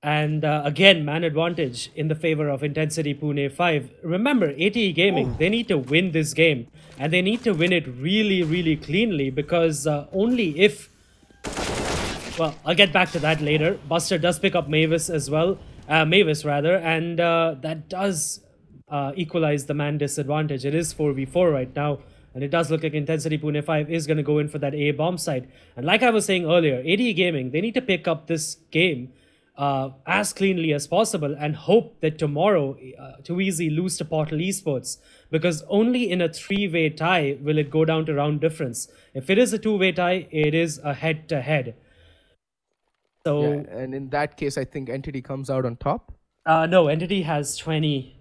And again, man advantage in the favor of Intencity Pune5. Remember, ATE Gaming, they need to win this game. And they need to win it really, really cleanly, because only if... Well, I'll get back to that later. Buster does pick up Mavis as well. Mavis, rather. And that does equalize the man disadvantage. It is 4v4 right now. And it does look like Intencity Pune5 is going to go in for that A bomb side. And like I was saying earlier, ATE Gaming, they need to pick up this game as cleanly as possible and hope that tomorrow Too Easy lose to Portal Esports, because only in a 3-way tie will it go down to round difference. If it is a 2-way tie, it is a head-to-head. So, yeah, and in that case, I think Entity comes out on top. No, Entity has 20.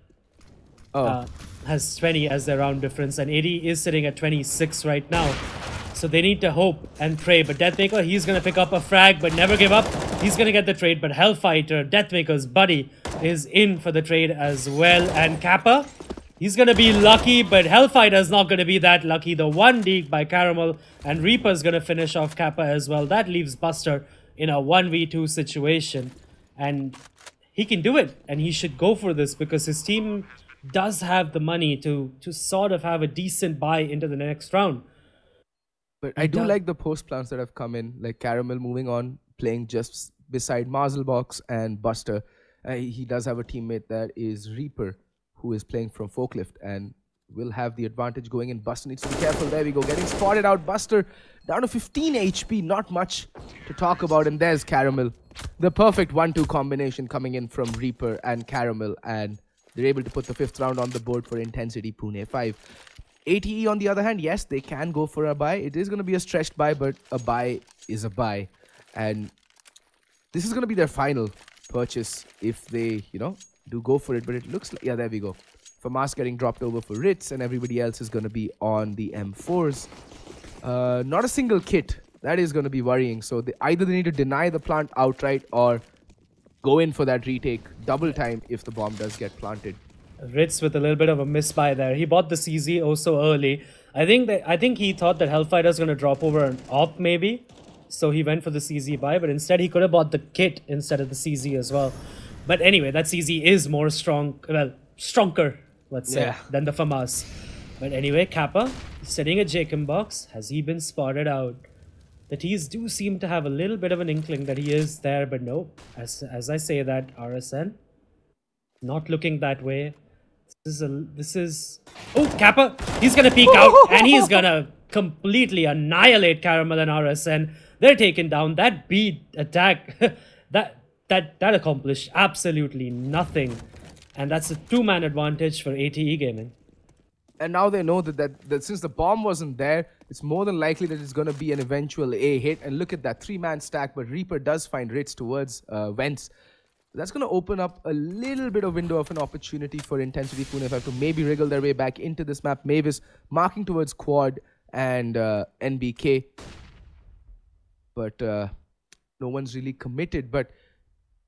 Has 20 as their round difference, and AD is sitting at 26 right now. So they need to hope and pray. But Deathmaker, he's going to pick up a frag, but never give up. He's going to get the trade, but Hellfighter, Deathmaker's buddy, is in for the trade as well. And Kappa, he's going to be lucky, but Hellfighter's not going to be that lucky. The one deke by Caramel, and Reaper's going to finish off Kappa as well. That leaves Buster in a 1v2 situation. And he can do it, and he should go for this, because his team does have the money to sort of have a decent buy into the next round. But I do like the post plans that have come in, like Caramel moving on, playing just beside Marzelbox and Buster. He does have a teammate that is Reaper, who is playing from Forklift. And will have the advantage going in. Buster needs to be careful. There we go. Getting spotted out. Buster down to 15 HP. Not much to talk about. And there's Caramel. The perfect 1-2 combination coming in from Reaper and Caramel. And they're able to put the 5th round on the board for Intencity Pune5. ATE on the other hand, yes, they can go for a buy. It is going to be a stretched buy, but a buy is a buy. And this is going to be their final purchase if they, do go for it. But it looks like, yeah, there we go. FAMAS getting dropped over for Ritz, and everybody else is going to be on the M4s. Not a single kit. That is going to be worrying. So either they need to deny the plant outright or go in for that retake double time if the bomb does get planted. Ritz with a little bit of a misbuy there. He bought the CZ oh so early. I think he thought that Hellfighter's going to drop over an AWP maybe. So he went for the CZ buy, but instead he could have bought the kit instead of the CZ as well. But anyway, that CZ is more stronger, let's say, than the FAMAS. But anyway, Kappa sitting at Jacob box. Has he been spotted out? The T's do seem to have a little bit of an inkling that he is there, but no. As I say that, RSN not looking that way. This is oh, Kappa. He's gonna peek out and he's gonna completely annihilate Caramel and RSN. They're taken down. That B attack that accomplished absolutely nothing. And that's a 2-man advantage for ATE Gaming. And now they know that since the bomb wasn't there, it's more than likely that it's going to be an eventual A hit. And look at that 3-man stack, but Reaper does find Ritz towards Vents. That's going to open up a little bit of window of an opportunity for Intencity Pune5 to maybe wriggle their way back into this map. Mavis marking towards Quad and NBK. But no one's really committed. But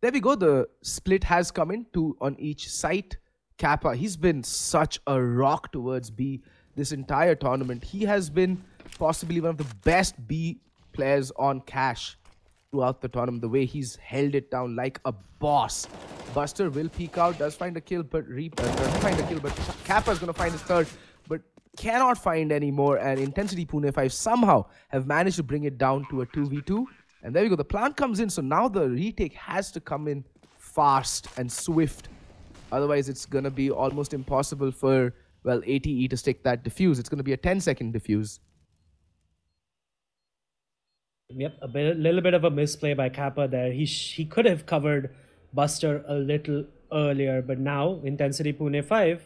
there we go. The split has come in, 2 on each site. Kappa, he's been such a rock towards B this entire tournament. He has been possibly one of the best B players on Cash throughout the tournament. The way he's held it down like a boss. Buster will peek out, does find a kill, but doesn't find a kill. But Kappa's going to find his 3rd, but cannot find any more. And Intencity Pune5 somehow have managed to bring it down to a 2v2. And there we go. The plant comes in, so now the retake has to come in fast and swift. Otherwise, it's going to be almost impossible for, well, ATE to stick that defuse. It's going to be a 10-second defuse. Yep, a little bit of a misplay by Kappa there. He could have covered Buster a little earlier, but now, Intencity Pune5,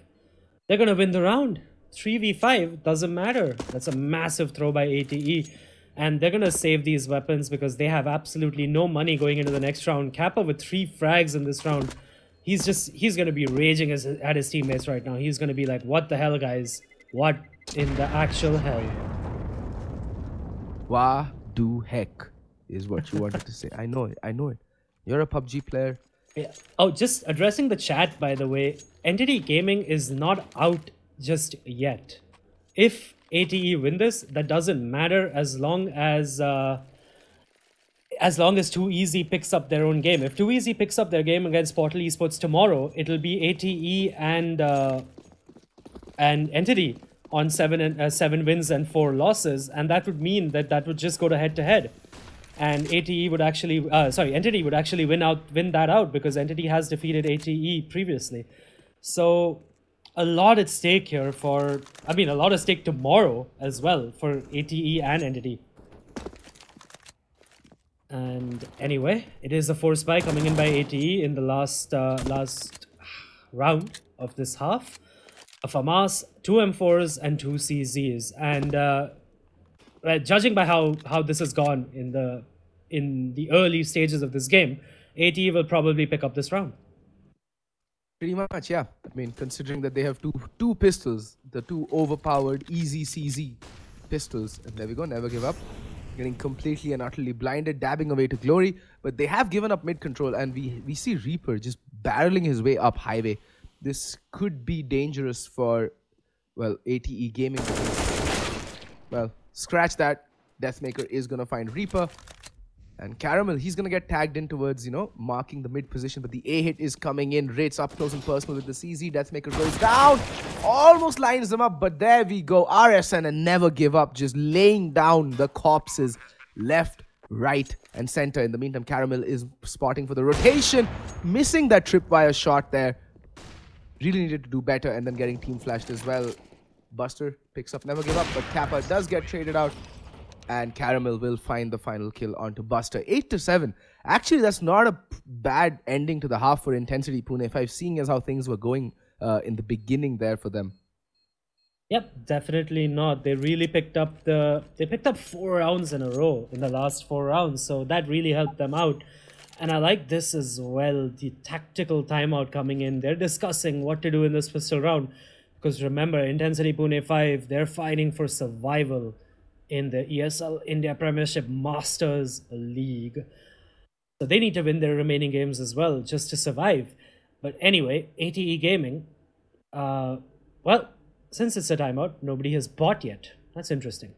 they're going to win the round. 3v5, doesn't matter. That's a massive throw by ATE. And they're going to save these weapons because they have absolutely no money going into the next round. Kappa with 3 frags in this round. He's going to be raging at his teammates right now. He's going to be like, what the hell, guys? What in the actual hell? Wah do heck is what you wanted to say. I know it. I know it. You're a PUBG player. Yeah. Oh, just addressing the chat, by the way. Entity Gaming is not out just yet. If ATE win this, that doesn't matter as long as 2EZ picks up their own game. If 2EZ picks up their game against Portal Esports tomorrow, it'll be ATE and Entity on 7 wins and 4 losses, and that would mean that would just go to head-to-head, and ATE would actually Entity would actually win that out because Entity has defeated ATE previously. So a lot at stake here a lot at stake tomorrow as well for ATE and Entity. And anyway, it is a force buy coming in by ATE in the last round of this half. A FAMAS, 2 M4s and 2 CZs. And judging by how this has gone in the early stages of this game, ATE will probably pick up this round. Pretty much, yeah. I mean, considering that they have two pistols, the 2 overpowered easy CZ pistols. And there we go, never give up. Getting completely and utterly blinded, dabbing away to glory. But they have given up mid control, and we see Reaper just barreling his way up highway. This could be dangerous for, well, ATE Gaming. Well, scratch that. Deathmaker is going to find Reaper. And Caramel, he's going to get tagged in towards, marking the mid position. But the A hit is coming in. Rates up close and personal with the CZ. Deathmaker goes down. Almost lines them up. But there we go. RSN and never give up. Just laying down the corpses left, right, and center. In the meantime, Caramel is spotting for the rotation. Missing that tripwire shot there. Really needed to do better. And then getting team flashed as well. Buster picks up Never Give Up, but Kappa does get traded out. And Caramel will find the final kill onto Buster. 8-7. Actually, that's not a bad ending to the half for Intensity Pune5, seeing as how things were going in the beginning there for them. Yep, definitely not. They really picked up 4 rounds in a row in the last 4 rounds, so that really helped them out. And I like this as well, the tactical timeout coming in. They're discussing what to do in this pistol round. Because remember, Intensity Pune5, they're fighting for survival in the ESL India Premiership Masters League. So they need to win their remaining games as well, just to survive. But anyway, ATE Gaming, well, since it's a timeout, nobody has bought yet. That's interesting.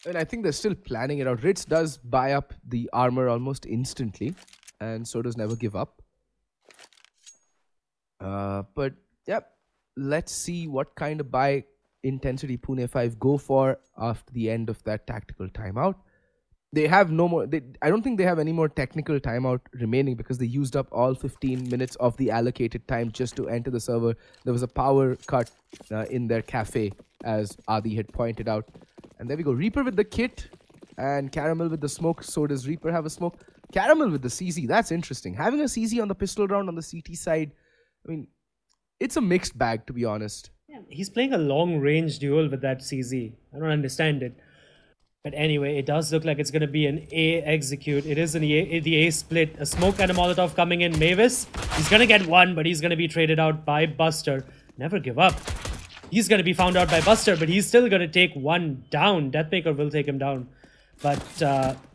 And I think they're still planning it out. Ritz does buy up the armor almost instantly, and so does Never Give Up. But, yep, let's see what kind of buy Intensity Pune5 go for after the end of that tactical timeout. They have no more. I don't think they have any more technical timeout remaining because they used up all 15 minutes of the allocated time just to enter the server. There was a power cut in their cafe, as Adi had pointed out. And there we go. Reaper with the kit and Caramel with the smoke. So does Reaper have a smoke? Caramel with the CZ. That's interesting. Having a CZ on the pistol round on the CT side, I mean, it's a mixed bag, to be honest. Yeah, he's playing a long-range duel with that CZ. I don't understand it. But anyway, it does look like it's going to be an A execute. It is the A split. A smoke and a Molotov coming in. Mavis, he's going to get one, but he's going to be traded out by Buster. Never give up. He's going to be found out by Buster, but he's still going to take one down. Deathmaker will take him down. But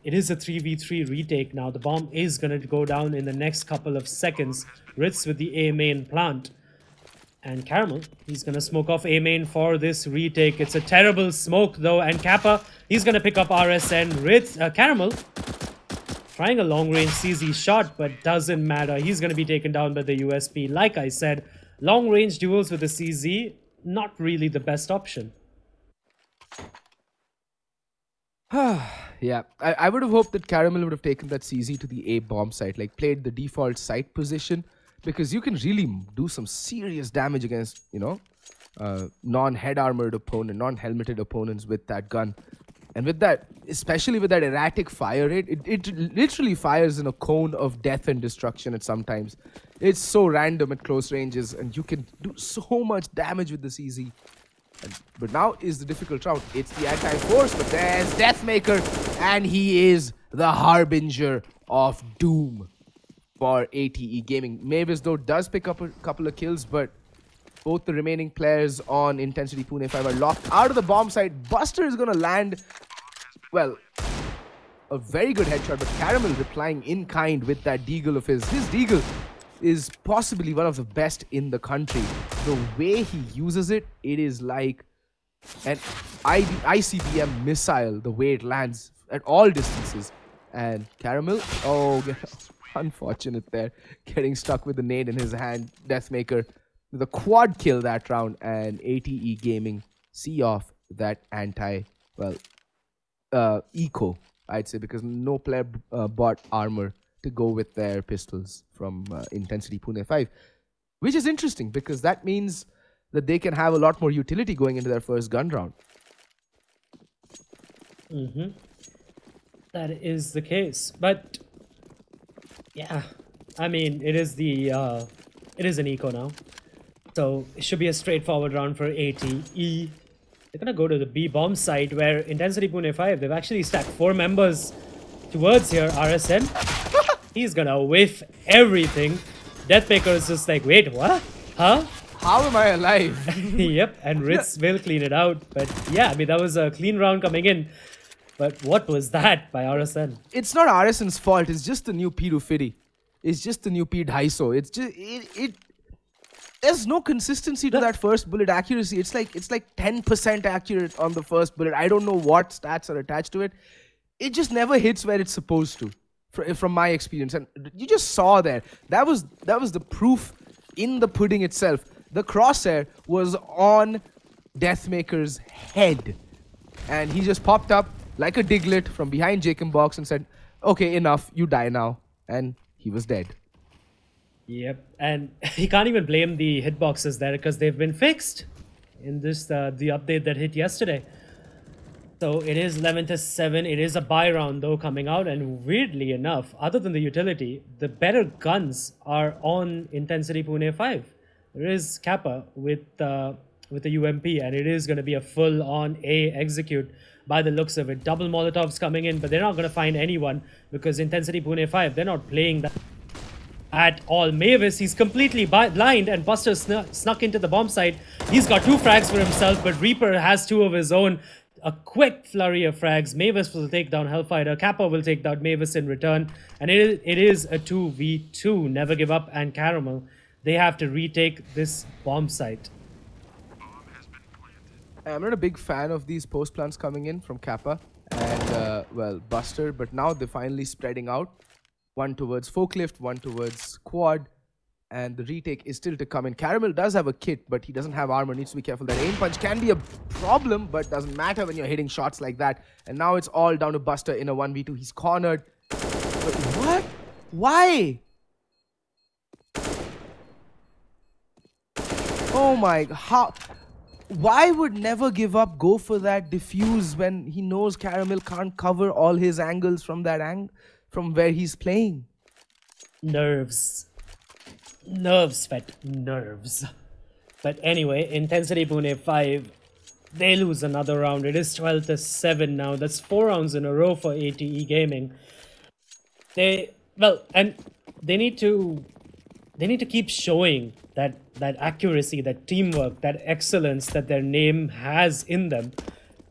it is a 3v3 retake now. The bomb is going to go down in the next couple of seconds. Ritz with the A main plant. And Caramel, he's going to smoke off A main for this retake. It's a terrible smoke though. And Kappa, he's going to pick up RSN. Ritz, Caramel, trying a long-range CZ shot, but doesn't matter. He's going to be taken down by the USP. Like I said, long-range duels with the CZ, not really the best option. Yeah, I would have hoped that Caramel would have taken that CZ to the A bomb site, like played the default site position, because you can really do some serious damage against, you know, non-head armored opponent, non-helmeted opponents with that gun. And with that, especially with that erratic fire rate, it literally fires in a cone of death and destruction at sometimes. It's so random at close ranges, and you can do so much damage with the CZ. But now is the difficult round. It's the anti-force, but there's Deathmaker, and he is the harbinger of doom for ATE Gaming. Mavis, though, does pick up a couple of kills, but both the remaining players on Intensity Pune5 are locked out of the bomb site. Buster is going to land, well, a very good headshot, but Caramel replying in kind with that deagle of his. His deagle is possibly one of the best in the country. The way he uses it, it is like an ICBM missile, the way it lands at all distances. And Caramel, oh, unfortunate there, getting stuck with the nade in his hand. Deathmaker with a quad kill that round, and ATE Gaming see off that eco, I'd say, because no player bought armor to go with their pistols from Intensity Pune5, which is interesting because that means that they can have a lot more utility going into their first gun round. That is the case, but yeah, I mean, it is an eco now, so it should be a straightforward round for ATE. They're gonna go to the B bomb site where Intensity Pune5, they've actually stacked 4 members towards here. RSN, he's gonna whiff everything. Deathmaker is just like, wait, what? Huh? How am I alive? Yep, and Ritz will clean it out. But yeah, I mean, that was a clean round coming in. But what was that by RSN? It's not RSN's fault. It's just the new P250. It's just the new P250. It's just there's no consistency to that first bullet accuracy. It's like 10% accurate on the first bullet. I don't know what stats are attached to it. It just never hits where it's supposed to, from my experience. And you just saw there. That was the proof in the pudding itself. The crosshair was on Deathmaker's head, and he just popped up like a Diglett from behind Jacob box and said, "Okay, enough. You die now." And he was dead. Yep, and he can't even blame the hitboxes there because they've been fixed. in this the update that hit yesterday. So it is 11-7. It is a buy round though coming out, and weirdly enough, other than the utility, the better guns are on Intencity Pune5. There is Kappa with the UMP, and it is going to be a full-on A execute by the looks of it. Double Molotovs coming in, but they're not going to find anyone because Intencity Pune5, they're not playing that at all. Mavis, he's completely blind, and Buster snuck into the bomb site. He's got 2 frags for himself, but Reaper has 2 of his own. A quick flurry of frags. Mavis will take down Hellfighter. Kappa will take down Mavis in return. And it is a 2v2. Never Give Up and Caramel. They have to retake this bomb site. I'm not a big fan of these post plants coming in from Kappa and, well, Buster. But now they're finally spreading out. One towards Forklift, one towards Quad. And the retake is still to come in. Caramel does have a kit, but he doesn't have armor. Needs to be careful. That aim punch can be a problem, but doesn't matter when you're hitting shots like that. And now it's all down to Buster in a 1v2. He's cornered. But what? Why? Oh my... How? Why would Never Give Up go for that diffuse when he knows Caramel can't cover all his angles from that from where he's playing? Nerves. Nerves, Fet. Nerves. But anyway, Intencity Pune5, they lose another round. It is 12-7 now. That's 4 rounds in a row for ATE Gaming. They need to keep showing that accuracy, that teamwork, that excellence that their name has in them,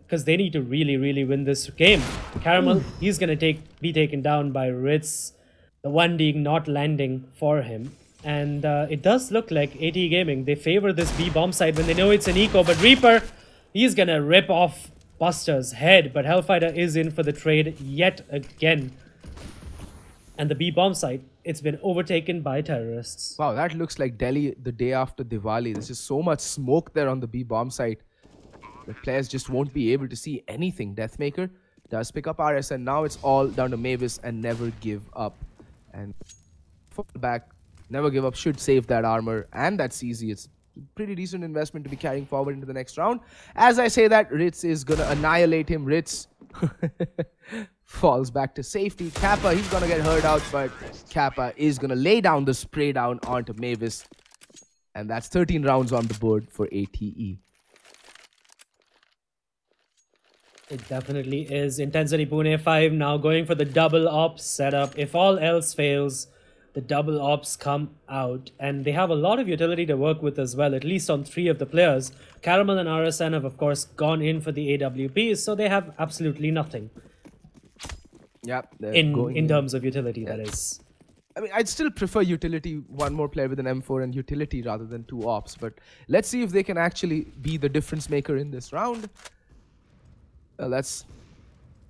because they need to really win this game. Caramel, he's gonna be taken down by Ritz, the 1D not landing for him. And it does look like AT Gaming, they favor this B bomb site when they know it's an eco, but Reaper, he's gonna rip off Buster's head, but Hellfighter is in for the trade yet again. And the B bomb site, it's been overtaken by terrorists. Wow, that looks like Delhi the day after Diwali. There's just so much smoke there on the B bomb site. The players just won't be able to see anything. Deathmaker does pick up RS, and now it's all down to Mavis and Never Give Up. And fall back. Never Give Up should save that armor and that CZ. It's a pretty decent investment to be carrying forward into the next round. As I say that, Ritz is going to annihilate him. Ritz falls back to safety. Kappa, he's going to get hurt out, but Kappa is going to lay down the spray down onto Mavis. And that's 13 rounds on the board for ATE. It definitely is. Intencity Pune5 now going for the double ops setup. If all else fails, the double ops come out, and they have a lot of utility to work with as well, at least on 3 of the players. Caramel and RSN have, of course, gone in for the AWPs, so they have absolutely nothing. Yep. In terms of utility, that is. I mean, I'd still prefer utility, one more player with an M4 and utility rather than 2 ops, but let's see if they can actually be the difference maker in this round. That's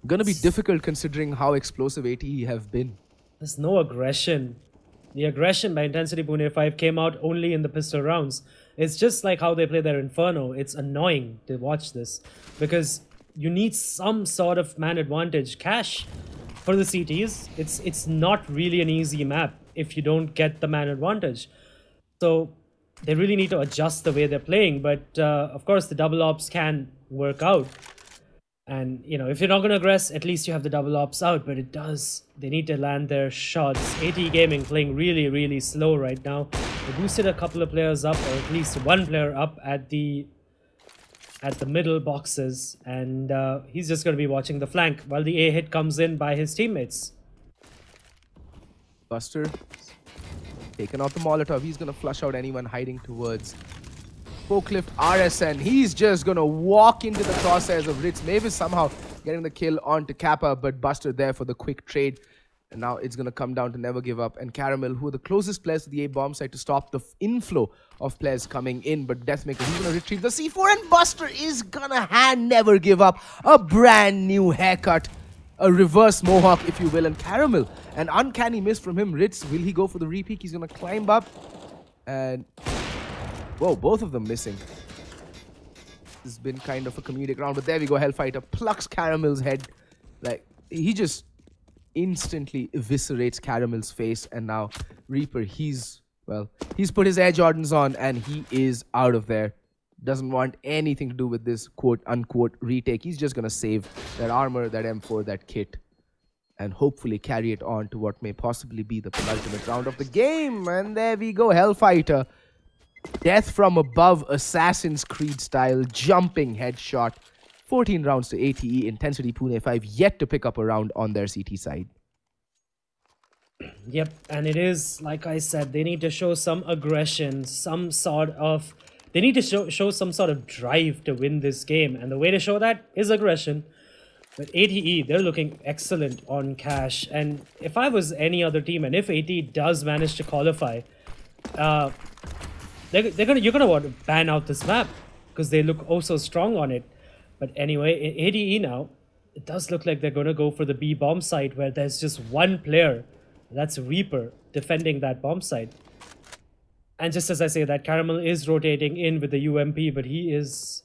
gonna be difficult considering how explosive ATE have been. There's no aggression. The aggression by Intencity Pune5 came out only in the pistol rounds. It's just like how they play their Inferno. It's annoying to watch this because you need some sort of man advantage. Cash for the CTs, it's not really an easy map if you don't get the man advantage. So they really need to adjust the way they're playing. But of course, the double ops can work out. And, you know, if you're not going to aggress, at least you have the double ops out. But it does. They need to land their shots. AT Gaming playing really slow right now. They boosted a couple of players up, or at least one player up at the middle boxes. And he's just going to be watching the flank while the A hit comes in by his teammates. Buster taking out the Molotov. He's going to flush out anyone hiding towards Forklift. RSN, he's just gonna walk into the crosshairs of Ritz. Mavis somehow getting the kill onto Kappa, but Buster there for the quick trade. And now it's gonna come down to Never Give Up and Caramel, who are the closest players to the A bomb site to stop the inflow of players coming in. But Deathmaker, he's gonna retrieve the C4, and Buster is gonna hand Never Give Up a brand new haircut. A reverse mohawk, if you will, and Caramel. An uncanny miss from him. Ritz, will he go for the repeat? He's gonna climb up and... whoa, both of them missing. This has been kind of a comedic round, but there we go. Hellfighter plucks Caramel's head. Like, he just instantly eviscerates Caramel's face. And now Reaper, he's put his Air Jordans on and he is out of there. doesn't want anything to do with this quote-unquote retake. He's just going to save that armor, that M4, that kit, and hopefully carry it on to what may possibly be the penultimate round of the game. And there we go, Hellfighter. Death from above, Assassin's Creed style, jumping headshot. 14 rounds to ATE, Intensity Pune5 yet to pick up a round on their CT side. Yep, and it is, like I said, they need to show some aggression, they need to show some sort of drive to win this game. And the way to show that is aggression. But ATE, they're looking excellent on cash. And if I was any other team, and if ATE does manage to qualify, you're gonna want to ban out this map because they look oh so strong on it. But anyway, in ATE now, it does look like they're gonna go for the B bomb site where there's just one player, that's Reaper, defending that bomb site. And just as I say that, Caramel is rotating in with the UMP, but he is,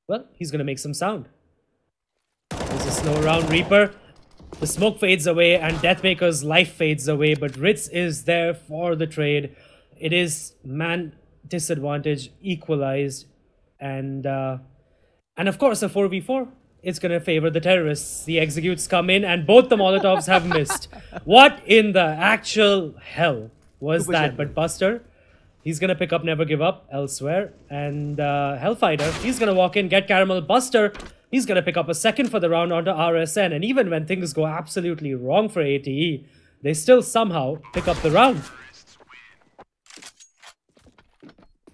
well, he's gonna make some sound. There's a slow round Reaper. The smoke fades away and Deathmaker's life fades away, but Ritz is there for the trade. It is man disadvantage equalized, and of course a 4v4. It's gonna favor the terrorists. The executes come in and both the Molotovs have missed. What in the actual hell was that? But Buster, he's gonna pick up Never Give Up elsewhere, and Hellfighter, he's gonna walk in, get Caramel. Buster, he's gonna pick up a second for the round onto RSN, and even when things go absolutely wrong for ATE, they still somehow pick up the round.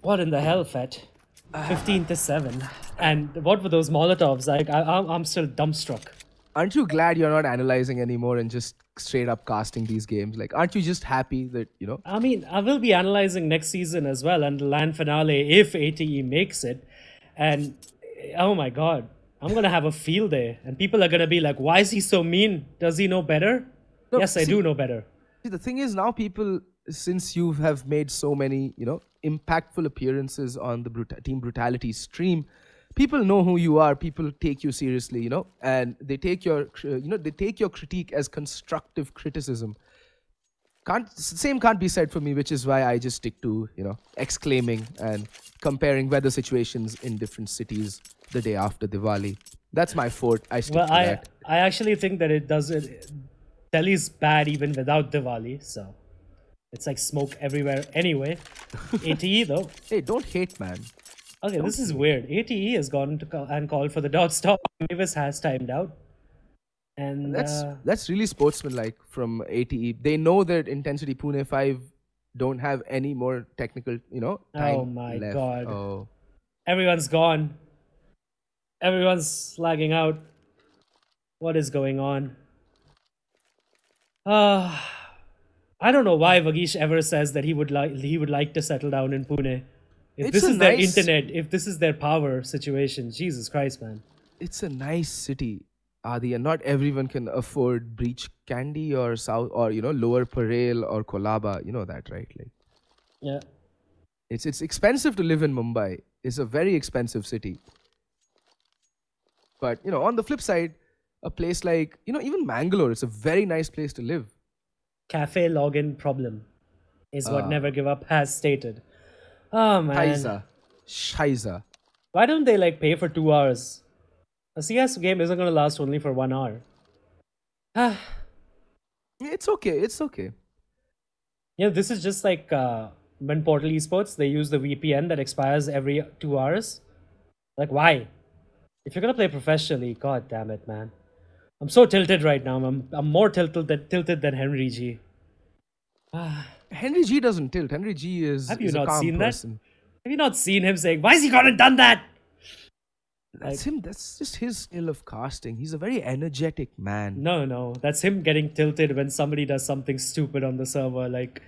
What in the hell, Fet? 15-7. And what were those Molotovs? Like, I'm still dumbstruck. Aren't you glad you're not analyzing anymore and just straight up casting these games? Like, aren't you just happy that, you know? I mean, I will be analyzing next season as well, and the LAN finale if ATE makes it. And, oh my god, I'm going to have a field day. And people are going to be like, why is he so mean? Does he know better? No, yes, I do know better. See, the thing is now people, since you have made so many, you know, impactful appearances on the Team Brutality stream, people know who you are. People take you seriously, you know, and they take your, critique as constructive criticism. Same can't be said for me, which is why I just stick to, you know, exclaiming and comparing weather situations in different cities the day after Diwali. That's my fort. I stick to that. I actually think that it doesn't. Delhi's bad even without Diwali, so it's like smoke everywhere anyway. ATE though. Hey, don't hate, man. Okay, this is weird. ATE has gone to and called for the dot stop. Mavis has timed out. And that's really sportsmanlike from ATE. They know that Intensity Pune5 don't have any more technical, you know, time oh my left. god. Oh. Everyone's gone. Everyone's lagging out. What is going on? I don't know why Vagish ever says that he would like to settle down in Pune. If this is their internet, if this is their power situation, Jesus Christ, man. It's a nice city, Adi, and not everyone can afford Breach Candy or South or, you know, Lower Parel or Kolaba. You know that, right? Like, yeah. It's expensive to live in Mumbai. It's a very expensive city. But, you know, on the flip side, a place like, you know, even Mangalore, it's a very nice place to live. Cafe login problem is what Never Give Up has stated. Oh man. Scheiße. Why don't they like pay for 2 hours? A CS game isn't going to last only for 1 hour. It's okay. It's okay. Yeah, this is just like when Portal Esports, they use the VPN that expires every 2 hours. Like, why? If you're going to play professionally, god damn it, man. I'm so tilted right now. I'm more tilted than Henry G. Henry G doesn't tilt. Henry G is Have you a not calm seen person. that? Have you not seen him saying, why has he gone and done that? That's him. That's just his skill of casting. He's a very energetic man. No. That's him getting tilted when somebody does something stupid on the server, like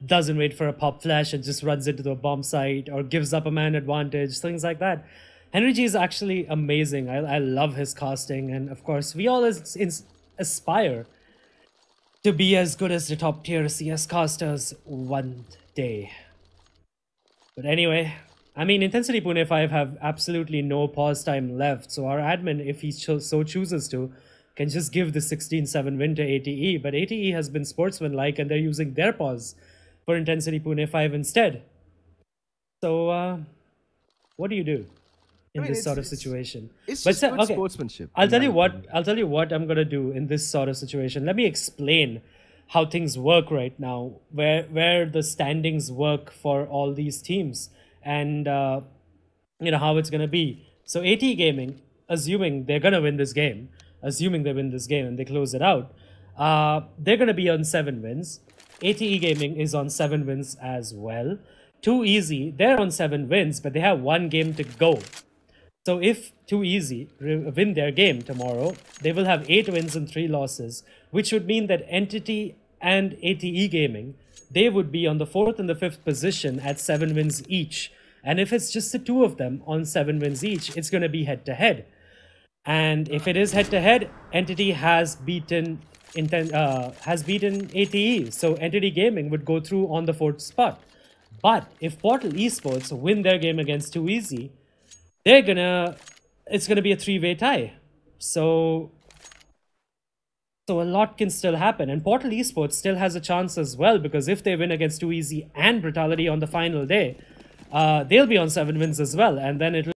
doesn't wait for a pop flash and just runs into the bomb site or gives up a man advantage, things like that. Henry G is actually amazing. I love his casting, and of course we all aspire to be as good as the top tier CS casters one day. But anyway, I mean, Intensity Pune5 have absolutely no pause time left, so our admin, if he so chooses to, can just give the 16-7 win to ATE, but ATE has been sportsmanlike and they're using their pause for Intensity Pune5 instead. So What do you do in this sort of it's- situation? it's But just sir, good okay, sportsmanship, I'll in tell my you what. opinion. I'll tell you what I'm gonna do in this sort of situation. Let me explain how things work right now, where the standings work for all these teams, and you know how it's gonna be. So AT Gaming, assuming they're gonna win this game, assuming they win this game and they close it out, they're gonna be on 7 wins. ATE Gaming is on 7 wins as well. Too Easy, they're on 7 wins, but they have 1 game to go. So if Too Easy win their game tomorrow, they will have 8 wins and 3 losses, which would mean that Entity and ATE Gaming, they would be on the 4th and the 5th position at 7 wins each. And if it's just the 2 of them on 7 wins each, it's going to be head-to-head. And if it is head-to-head, Entity has beaten ATE, so Entity Gaming would go through on the 4th spot. But if Portal Esports win their game against Too Easy, it's gonna be a 3-way tie. So a lot can still happen, and Portal Esports still has a chance as well, because if they win against Too Easy and Brutality on the final day, they'll be on 7 wins as well, and then it'll